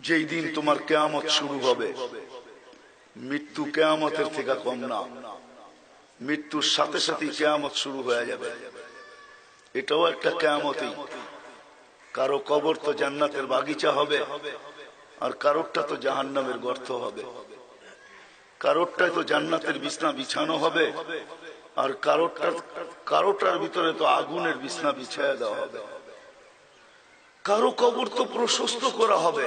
যেই দিন তোমার কিয়ামত শুরু হবে, মৃত্যু কিয়ামতের থেকে কম না, মৃত্যুর সাথে সাথে কিয়ামত শুরু হয়ে যাবে। এটাও একটা কিয়ামতই। কারো কবর তো জান্নাতের বাগিচা হবে, আর কারোরটা তো জাহান্নামের গর্ত হবে। কারোরটায় তো জান্নাতের বিছনা বিছানো হবে, আর কারোটার ভিতরে তো আগুনের বিছনা বিছায়া দেওয়া হবে। কারো কবর তো প্রশস্ত করা হবে,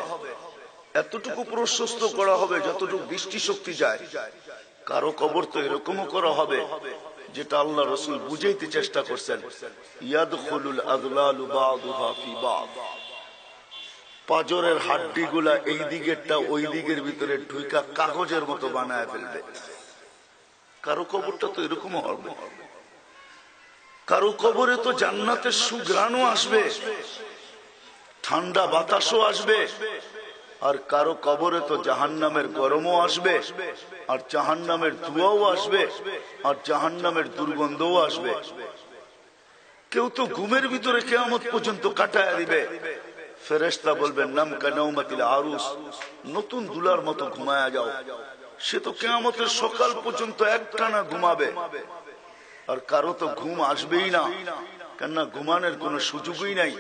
এতটুকু প্রশস্ত করা হবে যতটুকু দৃষ্টিশক্তি যায়। কারো কবর তো এরকমও করা হবে যেটা আল্লাহ রাসূল বুঝাইতে চেষ্টা করছেন, ইয়াদখুলুল আগলালু বা'দুহা ফি বা'দ। পাজরের হাড্ডিগুলা এই দিকেরটা ওই দিকের ভিতরে ঢুইকা কাগজের মতো বানায় ফেলবে। কারো কবরটা তো এরকম হবে। কারো কবরে তো জান্নাতের সুঘ্রাণও আসবে, ঠান্ডা বাতাসও আসবে, আর কারো কবরে তো জাহান্নামের গরমও আসবে, আর জাহান্নামের ধোঁয়াও আসবে, আর জাহান্নামের দুর্গন্ধও আসবে। কেউ তো ঘুমের ভিতরে কিয়ামত পর্যন্ত কাটায় দিবে। ফেরেশতা বলবেন নাম কানাউমাতিল আরুস, নতুন দুলার মতো ঘুমায়া যাও। সে তো কিয়ামতের সকাল পর্যন্ত একটানা ঘুমাবে, আর কারো তো ঘুম আসবেই না, কেননা ঘুমানোর কোনো সুযোগই নাই।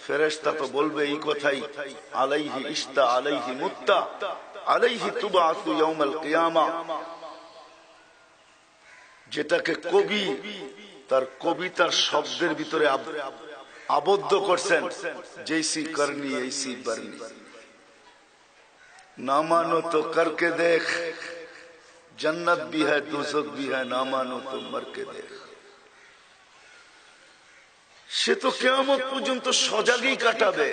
ফেরেশতা তো বলবে এই কথাই, আলাইহি ইস্তা আলাইহি মুত্তা আলাইহি তুবাসু ইয়াউমাল কিয়ামা। যেটাকে কবি তার কবিতার শব্দের ভিতরে আবদ্ধ করছেন, জৈসি করনি এইসি বরনি, না মানো তো করকে দেখ, जन्नत भी है दोजख भी है, ना मानो तो मर के देख। সে তো কিয়ামত পর্যন্ত সজাগই কাটাবে,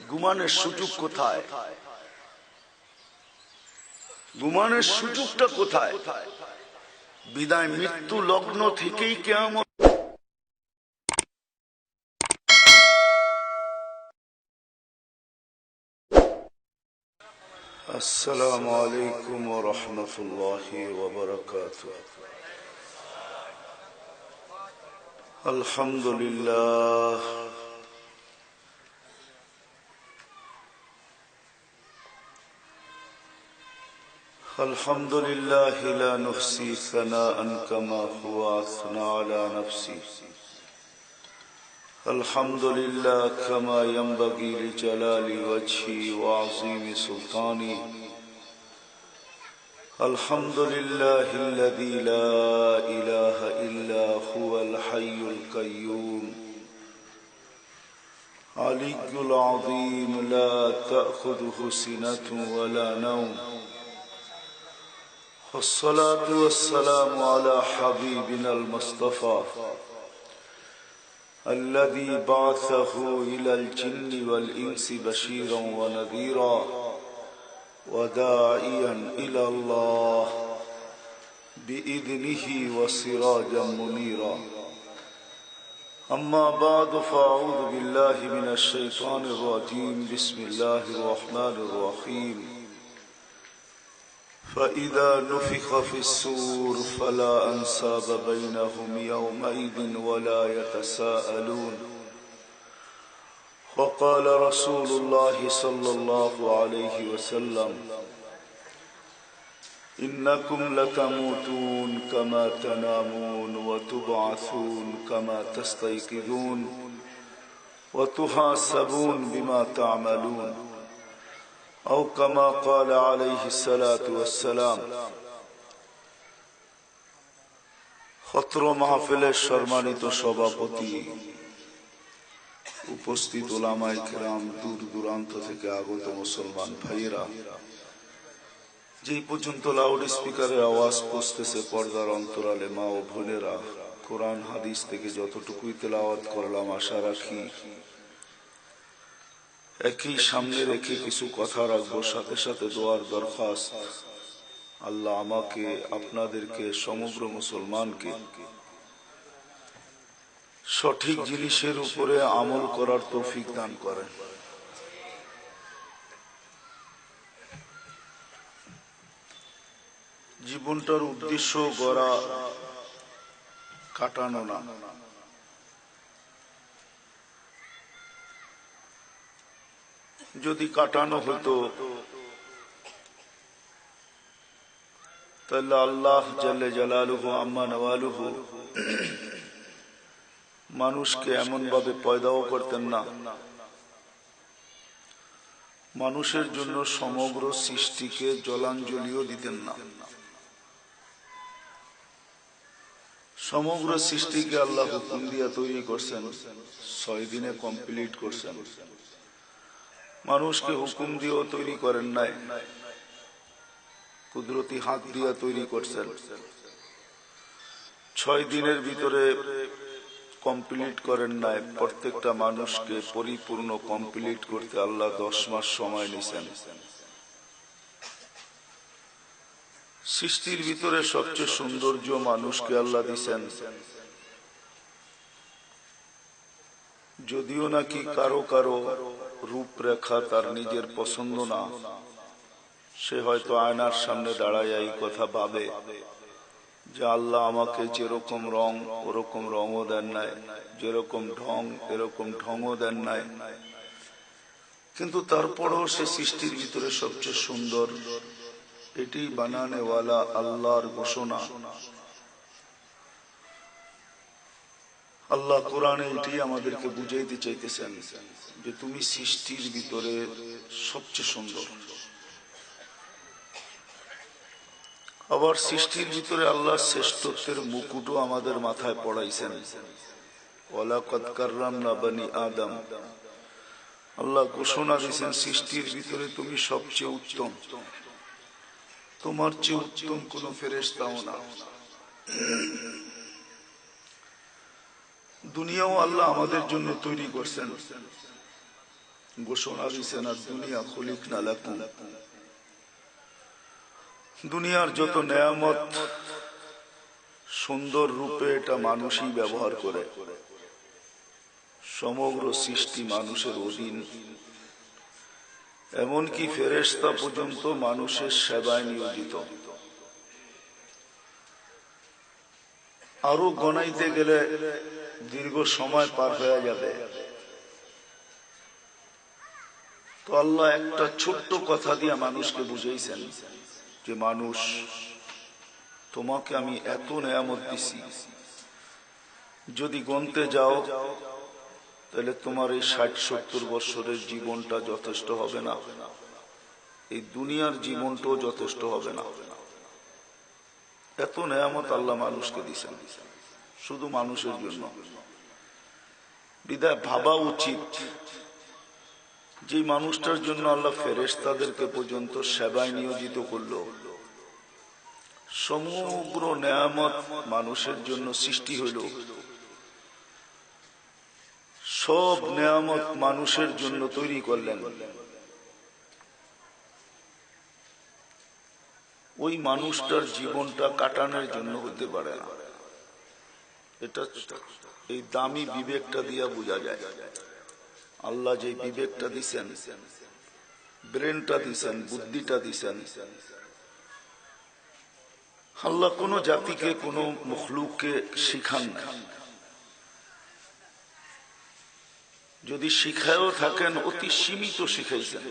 ঘুমানোর সুযোগ কোথায়? ঘুমানোর সুযোগটা কোথায়? বিদায় মৃত্যু লগ্ন থেকেই কিয়ামত। السلام عليكم ورحمة الله وبركاته. الحمد لله الحمد لله لا نحصي ثناء كما هو أثنى على نفسه. الحمد لله كما ينبغي لجلال وجهه وعظيم سلطانه. الحمد لله الذي لا إله إلا هو الحي القيوم علي العظيم لا تأخذه سنة ولا نوم. والصلاة والسلام على حبيبنا المصطفى الذي بعثه إلى الجن والإنس بشيرا ونذيرا وداعيا إلى الله بإذنه وسراجا منيرا. أما بعد فأعوذ بالله من الشيطان الرجيم. بسم الله الرحمن الرحيم. فإذا نفخ في الصور فلا أنساب بينهم يومئذ ولا يتساءلون. وقال رسول الله صلى الله عليه وسلم إنكم لتموتون كما تنامون وتبعثون كما تستيقظون وتحاسبون بما تعملون أو كما قال عليه الصلاة والسلام. খত্র মাহফিলের সম্মানিত সভাপতি, উপস্থিত উলামায়ে কেরাম, দূর দূরান্ত থেকে আগত মুসলমান ভাইয়েরা, যেই পর্যন্ত লাউড স্পিকারের আওয়াজ পৌঁছতেছে পর্দার অন্তরালে মা ও বোনেরা, কোরআন হাদিস থেকে যতটুকুই তেলাওয়াত করলাম আশা রাখি একই সামনে রেখে কিছু কথা রাখবো, সাথে সাথে দোয়ার দরখাস্ত। আল্লাহ আমাকে, আপনাদেরকে, সমগ্র মুসলমানকে সঠিক জিনিসের উপরে আমল করার তৌফিক দান করেন। জীবনটার উদ্দেশ্য গড়া কাটানো না, যদি কাটানো হতো তাহলে আল্লাহ জাল্লে জালালুহু আম্মা নওয়ালুহু মানুষকে এমন ভাবে পয়দাও করতেন না, মানুষের জন্য সমগ্র সৃষ্টিকে জলাঞ্জলিও দিতেন না। সমগ্র সৃষ্টিকে আল্লাহ হুকুম দিয়া তৈরি করছেন, 6 দিনে কমপ্লিট করছেন। মানুষকে হুকুম দিয়েও তৈরি করেন নাই, কুদরতি হাত দিয়া তৈরি করছেন। 6 দিনের ভিতরে কমপ্লিট করেন নাই, প্রত্যেকটা মানুষকে পরিপূর্ণ কমপ্লিট করতে আল্লাহ 10 মাস সময় নিছেন। সৃষ্টির ভিতরে সবচেয়ে সৌন্দর্য মানুষকে আল্লাহ দিছেন, যদিও নাকি কারো কারো রূপরেখা তার নিজের পছন্দ না, সে হয়তো আয়নার সামনে দাঁড়ায় এই কথা ভাবে যে আল্লাহ আমাকে যেরকম রং ওরকম রঙও দেন নাই, যেরকম ঢং এরকম ঢংও দেন নাই, কিন্তু তারপরেও সে সৃষ্টির ভিতরে সবচেয়ে সুন্দর। এটি বানানেওয়ালা আল্লাহর ঘোষণা। আল্লাহ কোরআনে এটি আমাদেরকে বুঝাইতে চাইতেছেন যে তুমি সৃষ্টির ভিতরে সবচেয়ে সুন্দর। আবার সৃষ্টির ভিতরে আল্লাহ শ্রেষ্ঠত্বের মুকুটও আমাদের মাথায় পড়াইছেন। ওয়ালাকাদ কাররামনা বনি আদম, আল্লাহ ঘোষণা দিয়েছেন সৃষ্টির ভিতরে তুমি সবচেয়ে উত্তম, তোমার চেয়ে উত্তম কোন ফেরেশতাও না। দুনিয়াও আল্লাহ আমাদের জন্য তৈরি করছেন, ঘোষণা দিয়েছেন আর দুনিয়া খুলিকনা লাকুম, দুনিয়ার যত নেয়ামত সুন্দর রূপে এটা মানুষই ব্যবহার করে। সমগ্র সৃষ্টি মানুষের অধীন, এমনকি ফেরেশতা পর্যন্ত মানুষের সেবায় নিয়োজিত। আরো গণাইতে গেলে দীর্ঘ সময় পার হয়ে যাবে। তো আল্লাহ একটা ছোট্ট কথা দিয়ে মানুষকে বুঝাইছেন যে মানুষ, তোমাকে আমি এত নেয়ামত দিছি, যদি গণতে যাও তাহলে তোমার এই 60-70 বছরের জীবনটা যথেষ্ট হবে না, এই দুনিয়ার জীবনটাও যথেষ্ট হবে না। এত নেয়ামত আল্লাহ মানুষকে দিছেন শুধু মানুষের জন্য। বিধায় ভাবা উচিত যে মানুষটার জন্য আল্লাহ ফেরেশতাদেরকে পর্যন্ত সেবায় নিয়োজিত করলো, সমগ্র নেয়ামত মানুষের জন্য সৃষ্টি হইল, সব নেয়ামত মানুষের জন্য তৈরি করলেন, ওই মানুষটার জীবনটা কাটানোর জন্য হতে পারে না। এটা এই দামি বিবেকটা দিয়া বোঝা যায়। আল্লাহ যে বিবেকটা দিছেন, ব্রেনটা দিছেন, বুদ্ধিটা দিছেন, আল্লাহ কোন জাতিকে কোন মখলুককে শিখান না। যদি শিখায়ও থাকেন অতি সীমিত শিখাইছেন।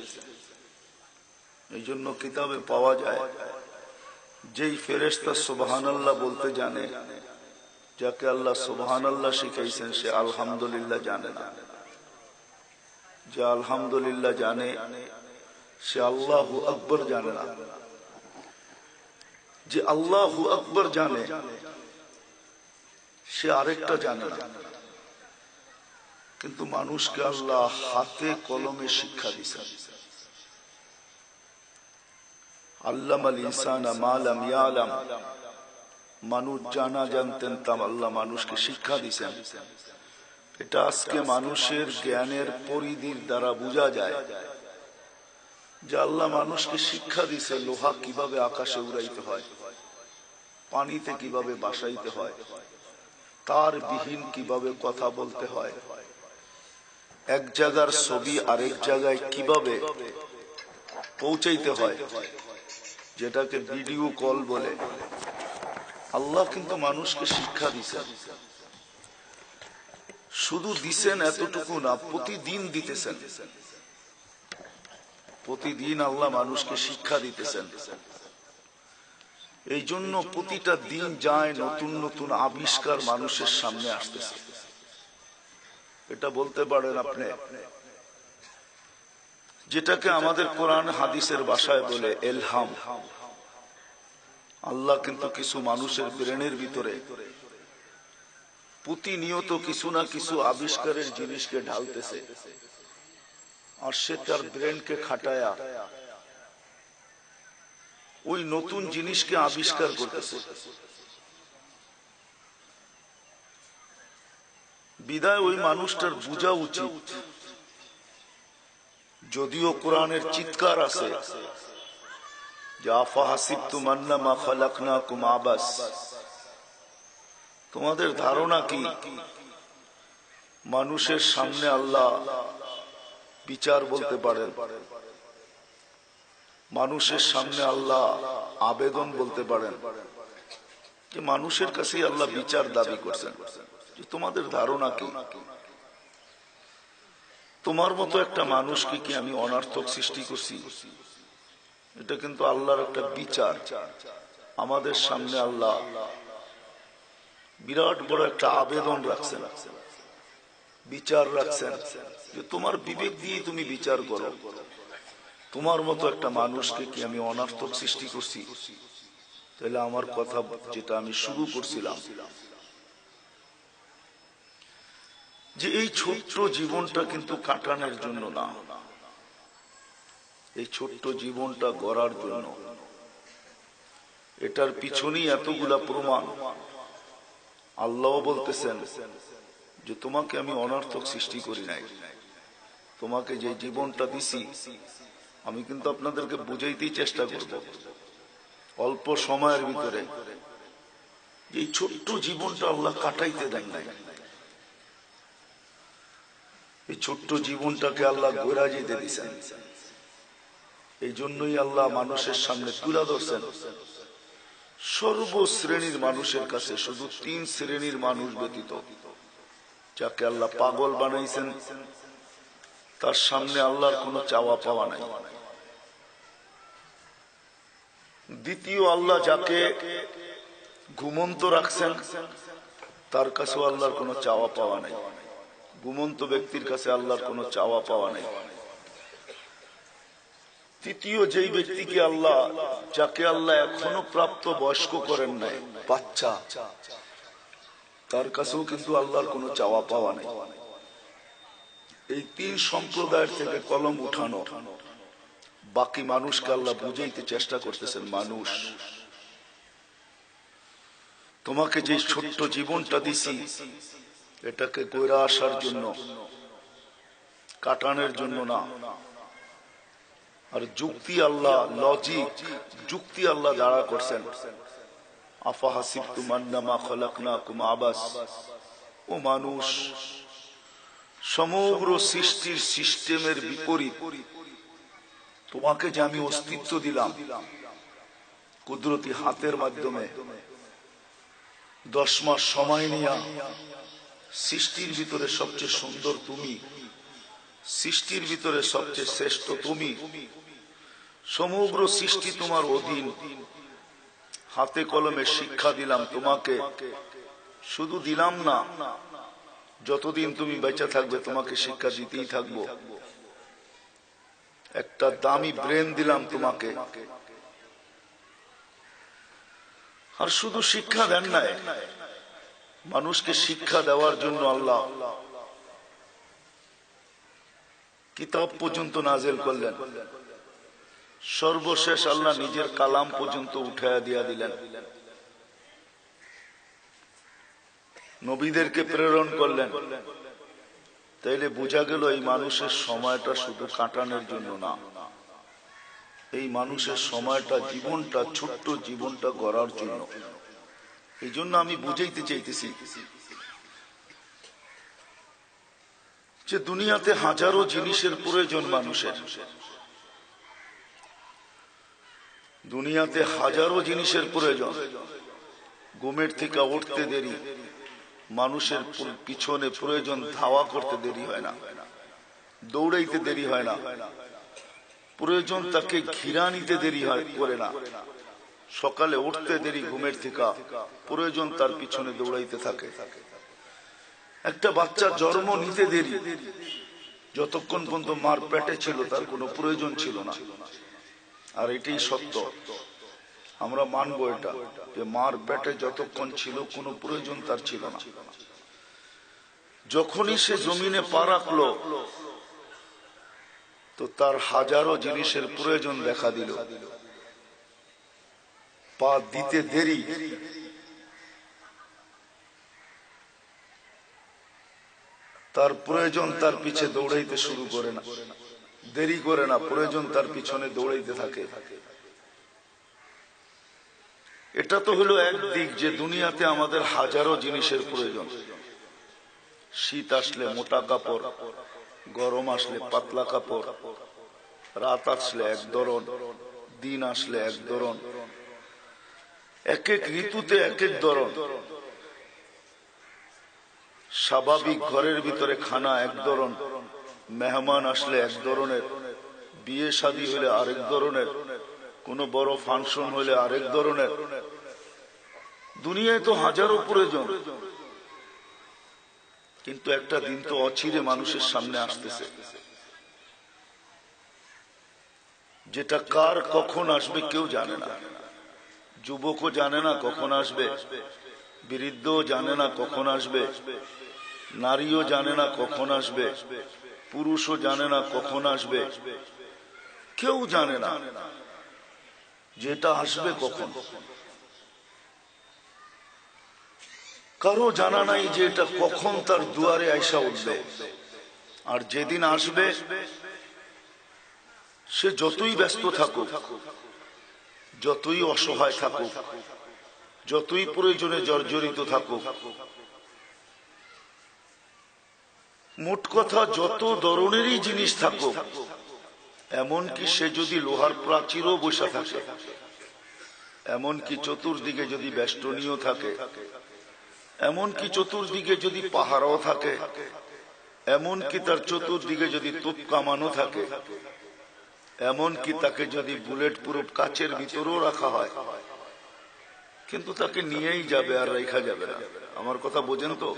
এই জন্য কিতাবে পাওয়া যায় যেই ফেরেশতা সুবহানাল্লাহ বলতে জানে, যাকে আল্লাহ সুবহানাল্লাহ শিখাইছেন, সে আলহামদুলিল্লাহ জানে না। যে আলহামদুলিল্লাহ জানে সে আল্লাহু আকবার জানে না। যে আল্লাহু আকবার জানে সে আরেকটা জানে না। কিন্তু মানুষকে আল্লাহ হাতে কলমে শিক্ষা দিয়েছেন। আল্লামাল ইনসানা মা লাম ইয়ালাম, মানুষ জানা জানতেন তা আল্লাহ মানুষকে শিক্ষা দিয়েছেন। এটা আজকে মানুষের জ্ঞানের পরিধির দ্বারা বোঝা যায় যে আল্লাহ মানুষকে শিক্ষা দিয়েছে লোহা কিভাবে আকাশে উড়াইতে হয়, পানিতে কিভাবে বাসাইতে হয়, তার বিহীন কিভাবে কথা বলতে হয়, এক জায়গার ছবি আরেক জায়গায় কিভাবে পৌঁছাইতে হয়, যেটাকে ভিডিও কল বলে। আল্লাহ কিন্তু মানুষকে শিক্ষা দিয়েছেন। শুধু দিছেন এতটুকু না, প্রতিদিন দিতেছেন। প্রতিদিন আল্লাহ মানুষকে শিক্ষা দিতেছেন। এই জন্য প্রতিটা দিন যায় নতুন নতুন আবিষ্কার মানুষের সামনে আসতেছে। এটা বলতে পারেন আপনি, যেটাকে আমাদের কোরআন হাদিসের ভাষায় বলে এলহাম। আল্লাহ কিন্তু কিছু মানুষের ব্রেনের ভিতরে প্রতিনিয়ত কিছু না কিছু আবিষ্কারের জিনিসকে ঢালতেছে, আর সে তার ব্রেনকে খাটায়া ওই নতুন জিনিসকে আবিষ্কার করতেছে। বিদায় ওই মানুষটার বোঝা উচিত, যদিও কোরআনের চিৎকার আছে যে আফাহাসিবতুম আন্নামা খালাকনাকুম আবাস, তোমাদের ধারণা কি মানুষের সামনে আল্লাহ বিচার বলতে পারেন? মানুষের সামনে আল্লাহ আবেদন বলতে পারেন? যে মানুষের কাছেই আল্লাহ বিচার দাবি করছেন যে তোমাদের ধারণা কি? তোমার মতো একটা মানুষকে কি আমি অনর্থক সৃষ্টি করছি? এটা কিন্তু আল্লাহর একটা বিচার। আমাদের সামনে আল্লাহ বিরাট বড় একটা আবেদন রাখছেন, বিচার রাখছেন যে তোমার বিবেক দিয়ে তুমি বিচার করো, তোমার মতো একটা মানুষকে কি আমি অনর্থক সৃষ্টি করছি? তাহলে আমার কথা যেটা আমি শুরু করছিলাম, যে এই ছোট্ট জীবনটা কিন্তু কাটানোর জন্য না, এই ছোট্ট জীবনটা গড়ার জন্য। এটার পিছনেই এতগুলা প্রমাণ। আল্লাহ বলতেছেন যে তোমাকে আমি অনর্থক সৃষ্টি করি নাই, তোমাকে যে জীবনটা দিছি আমি কিন্তু আপনাদেরকে বুঝাইতেই চেষ্টা করব অল্প সময়ের ভিতরে। এই ছোট্ট জীবনটা আল্লাহ কাটাইতে দেন নাই, এই ছোট্ট জীবনটাকে আল্লাহ গোড়া যেতে দিছেন। এই জন্যই আল্লাহ মানুষের সামনে তুলে ধরছেন সর্বশ্রেণীর মানুষের কাছে, শুধু 3 শ্রেণীর মানুষ ব্যতীত, যাকে আল্লাহ পাগল বানাইছেন তার সামনে আল্লাহর কোনো চাওয়া পাওয়া নাই। দ্বিতীয়, আল্লাহ যাকে ঘুমন্ত রাখছেন তার কাছেও আল্লাহর কোনো চাওয়া পাওয়া নাই। ঘুমন্ত ব্যক্তির কাছে আল্লাহর কোনো চাওয়া পাওয়া নাই। তৃতীয়, যেই ব্যক্তিকে আল্লাহ, যাকে আল্লাহ এখনো প্রাপ্ত বয়স্ক করেন নাই, বাচ্চা, তার কাছেও কিন্তু আল্লাহর কোনো চাওয়া পাওয়া নাই। এই 3 সম্প্রদায়ের থেকে কলম উঠানো বাকি মানুষকে আল্লাহ বুঝাইতে চেষ্টা করতেছেন, মানুষ তোমাকে যে ছোট্ট জীবনটা দিছি এটাকে কইরা আসার জন্য, কাটানোর জন্য না। আর যুক্তি আল্লাহ, লজিক, যুক্তি আল্লাহ দাঁড়া করছেন। আফাহাসিবতুম আন্নামা খালাকনাকুম আবাস, ও মানুষ, সমগ্র সৃষ্টির সিস্টেমের বিপরীত তোমাকে যে আমি অস্তিত্ব দিলাম কুদরতি হাতের মাধ্যমে, 10 মাস সময় নিয়া সৃষ্টির ভিতরে সবচেয়ে সুন্দর তুমি, সৃষ্টির ভিতরে সবচেয়ে শ্রেষ্ঠ তুমি, সমগ্র সৃষ্টি তোমার অধীন, হাতে কলমে শিক্ষা দিলাম তোমাকে। শুধু দিলাম না, যতদিন তুমি বেঁচে থাকবে তোমাকে শিক্ষা দিতেই থাকবো। একটা দামি ব্রেন দিলাম তোমাকে। আর শুধু শিক্ষা দেন নাই, মানুষকে শিক্ষা দেওয়ার জন্য আল্লাহ কিতাব পর্যন্ত নাজেল করলেন। সর্বশেষ আল্লাহ নিজের কালাম পর্যন্ত উঠায়া দিয়া দিলেন, নবীদেরকে প্রেরণ করলেন। তাইলে বোঝা গেল এই মানুষের সময়টা শুধু কাটানোর জন্য না, এই মানুষের সময়টা, জীবনটা, ছোট্ট জীবনটা গড়ার জন্য। এই জন্য আমি বুঝাইতে চাইতেছি যে দুনিয়াতে হাজারো জিনিসের প্রয়োজন মানুষের, দুনিয়াতে হাজারো জিনিসের প্রয়োজন। ঘুমের থেকে উঠতে দেরি, মানুষের পিছনে প্রয়োজন ধাওয়া করতে দেরি হয় না, দৌড়াইতে দেরি হয় না, প্রয়োজন তাকে ঘিরা নিতে দেরি হয় করে না, সকালে উঠতে দেরি ঘুমের থেকে, প্রয়োজন তার পিছনে দৌড়াইতে থাকে। একটা বাচ্চা জন্ম নিতে দেরি, যতক্ষণ পর্যন্ত মার পেটে ছিল তার কোনো প্রয়োজন ছিল না। আর এটাই সত্য, আমরা মানবো এটা, যে মার পেটে যতক্ষণ ছিল কোনো প্রয়োজন তার ছিল না। যখনই সে জমিনে পা রাখলো তো তার হাজারো জিনিসের প্রয়োজন দেখা দিল। পা দিতে দেরি, তার প্রয়োজন তার পিছে দৌড়াইতে শুরু করে না, দেরি করে না, প্রয়োজন তার পিছনে দৌড়াইতে থাকে। এটা তো হলো একদিক, যে দুনিয়াতে আমাদের হাজারো জিনিসের প্রয়োজন। শীত আসলে মোটা কাপড়, গরম আসলে পাতলা কাপড়, রাত আসলে এক ধরন, দিন আসলে এক ধরন, এক এক ঋতুতে এক এক ধরন। স্বাভাবিক ঘরের ভিতরে খানা এক ধরন, মেহমান আসলে এক ধরনের, বিয়ে শাদী হলে আরেক ধরনের, কোনো বড় ফাংশন হলে আরেক ধরনের। দুনিয়ায় তো হাজারো প্রয়োজন, কিন্তু একটা দিন তো অচিরে মানুষের সামনে আসতেছে, যেটা কার কখন আসবে কেউ জানে না। যুবকও জানে না কখন আসবে, বৃদ্ধও জানে না কখন আসবে, নারীও জানে না কখন আসবে, পুরুষও জানে না কখন আসবে, কেউ জানে না যেটা আসবে কখন। কারো জানা নাই যে এটা কখন তার দুয়ারে আইসা উঠবে। আর যেদিন আসবে সে যতই ব্যস্ত থাকুক, যতই অসহায় থাকুক, যতই প্রয়োজনে জর্জরিত থাকুক, মোট কথা যত ধরনেরই জিনিস থাকুক, এমনকি সে যদি লোহার প্রাচীরও বসে থাকে, এমনকি চতুর্দিকে যদি বেষ্টনীয় থাকে, এমনকি চতুর্দিকে যদি পাহাড়ও থাকে, এমনকি তার চতুর্দিকে যদি তোপ কামানো থাকে, এমনকি তাকে যদি বুলেট প্রুফ কাচের ভিতরেও রাখা হয়, কিন্তু তাকে নিয়েই যাবে, আর রাখা যাবে না। আমার কথা বোঝেন তো?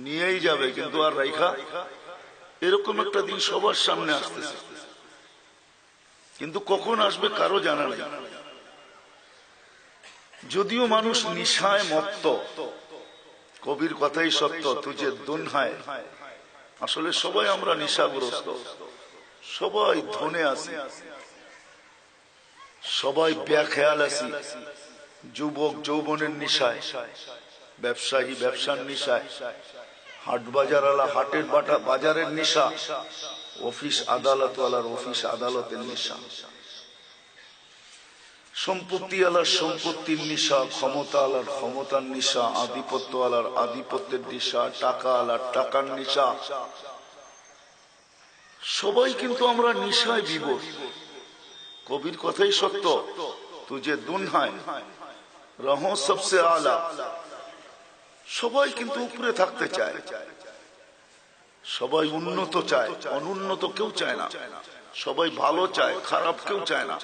নিয়েই যাবে, কিন্তু আর রাখা, এরকম একটা দিন সবার সামনে আসতেছে, কিন্তু কখন আসবে কারো জানা নেই। যদিও মানুষ নিশায় মত্ত, কবির কথাই সত্য, তুঝে দুনহায়। আসলে সবাই আমরা নিশাগ্রস্ত, সবাই ধনে আছি, সবাই বেখেয়াল আছি। যুবক যৌবনের নিশায়, ব্যবসায়ী ব্যবসার নিশায়, হাট বাজারওয়ালা হাটের বাজারের নিশা, অফিস আদালতওয়ালার অফিস আদালতের নিশা, সম্পত্তি আলার সম্পত্তির নিশা, ক্ষমতা আলার ক্ষমতার নিশা, আধিপত্য আলার আধিপত্যের নিশা, টাকা আলার টাকার নিশা। সবাই কিন্তু আমরা নিশায় বিভোর। কবির কথাই সত্য, তুঝে দুনহায় রহো সবসে আলা। সবাই কিন্তু উপরে থাকতে চায়, সবাই উন্নত চায়, অনুন্নত কেউ চায় না। সবাই ভালো চায়, খারাপ কেউ চায় না।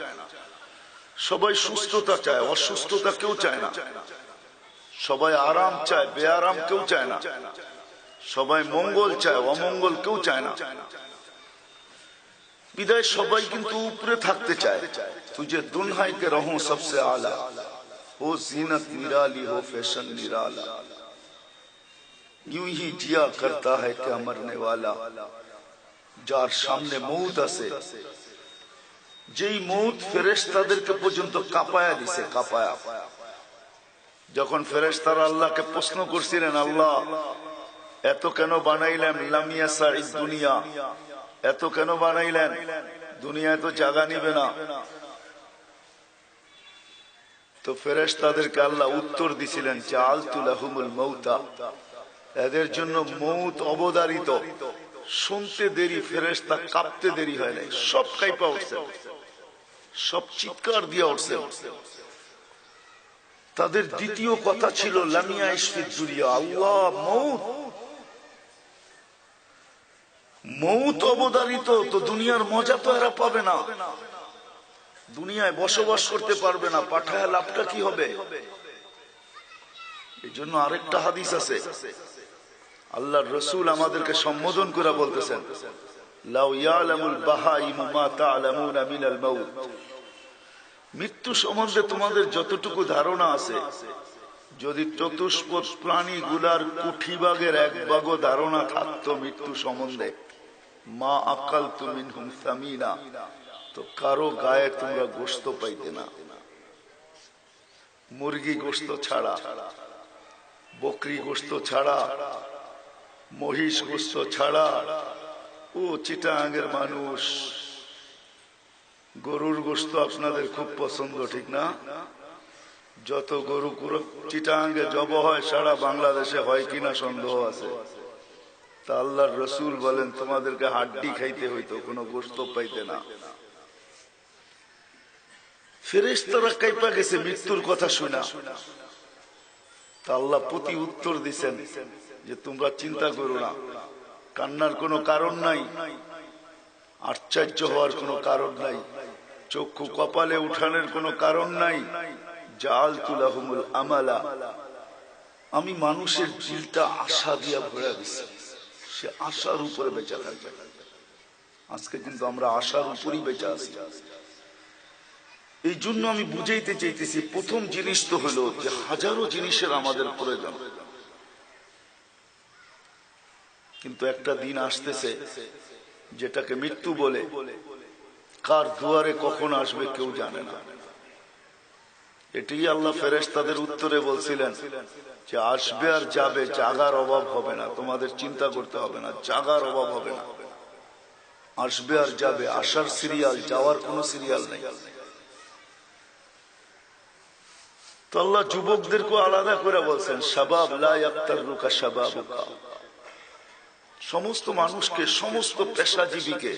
সবাই সুস্থতা চায়, অসুস্থতা কেউ চায় না। সবাই আরাম চায়, বেআরাম কেউ চায় না। সবাই মঙ্গল চায়, অমঙ্গল কেউ চায় না। বিদায় সবাই কিন্তু উপরে থাকতে চায়। তুঝে দুনহাই কে রহো সবসে আলা, हो जीनत निराली हो फैशन निराला, यूं ही जिया करता है क्या मरने वाला। যার সামনে মউত আছে, যেই মউত ফেরেশতাদেরকে পর্যন্ত কাঁপায়া দিছে, কাঁপায়া। যখন ফেরেশতারা আল্লাহকে প্রশ্ন করছিলেন, আল্লাহ এত কেন বানাইলেন, লামিয়া সাইদ দুনিয়া, এত কেন বানাইলেন, দুনিয়ায় তো জায়গা নিবে না। তো ফেরেশতাদেরকে আল্লাহ উত্তর দিছিলেন, জাআলতু লাহুমুল মাউতা, এদের জন্য মউত অবধারিত। শুনতে দেরি, ফেরেশতা কাঁপতে দেরি হয় নাই, সব কাঁপা উঠছে, সব চিৎকার দিয়ে উঠছে। তাদের দ্বিতীয় কথা ছিল লামিয়া ইশফিদ দুনিয়া, আল্লাহ মউত মৌত অবধারিত, তো দুনিয়ার মজা তো এরা পাবে না, দুনিয়ায় বসবাস করতে পারবে না, পাঠায় লাভটা কি হবে? এই জন্য আরেকটা হাদিস আছে, আল্লাহর রাসূল আমাদেরকে সম্বোধন করে বলতেছেন, লাউ ইয়ালামুল বাহাইমু মা তা'লামুনা মিনাল মাউত, মৃত্যু সম্বন্ধে তোমাদের যতটুকু ধারণা আছে, যদি চতুষ্পদ প্রাণীগুলার কুঠিবাগের এক ভাগও ধারণা থাকতো মৃত্যু সম্বন্ধে, মা আকালতু মিনহুম সামিনা, তো কারো গায়ে তোমরা গোশত পাইতে না। মুরগি গোশত ছাড়া, বকরি গোশত ছাড়া, মহিষ গোশত ছাড়া। ও চিটাগাঙ্গের মানুষ, গরুর গোশত আপনাদের খুব পছন্দ, ঠিক না? যত গরু চিটাগাঙ্গে জব হয় সারা বাংলাদেশে হয় কিনা সন্দেহ আছে। তা আল্লাহর রাসূল বলেন তোমাদেরকে হাড্ডি খাইতে হইতো, কোনো গোশত পাইতে না। ফেরেশতারা কাইপা গেছে মৃত্যুর কথা শুনা। তা আল্লাহ প্রতি উত্তর দিছেন যে তোমরা চিন্তা করো না, কান্নার কোনো কারণ নাই, আশ্চর্য হওয়ার কোনো কারণ নাই, চক্ষু কপালে উঠানোর কোনো কারণ নাই। জাআলতু লাহুমুল আমালা, আমি মানুষের দিলটা আশা দিয়া ভরে দিছি, সে আশার উপরে বেঁচে থাকবে। আজকে কিন্তু আমরা আশার উপরই বেঁচে আছি। এই জন্য আমি বুঝাইতে চাইতেছি, প্রথম জিনিস তো হলো যে হাজারো জিনিসের আমাদের প্রয়োজন, কিন্তু একটা দিন আসতেছে যেটাকে মৃত্যু বলে, কার দুয়ারে কখন আসবে কেউ জানে না। এটাই আল্লাহ ফেরেশতাদের উত্তরে বলছিলেন যে আসবে আর যাবে, জাগার অভাব হবে না, তোমাদের চিন্তা করতে হবে না, জাগার অভাব হবে না। আসবে আর যাবে, আসার সিরিয়াল, যাওয়ার কোনো সিরিয়াল নেই। তো আল্লাহ যুবকদেরকে আলাদা করে বলছেন, শাবাব লা ইয়াক্তারুকা শাবাবুকা, সমস্ত মানুষকে, সমস্ত পেশাজীবীকে,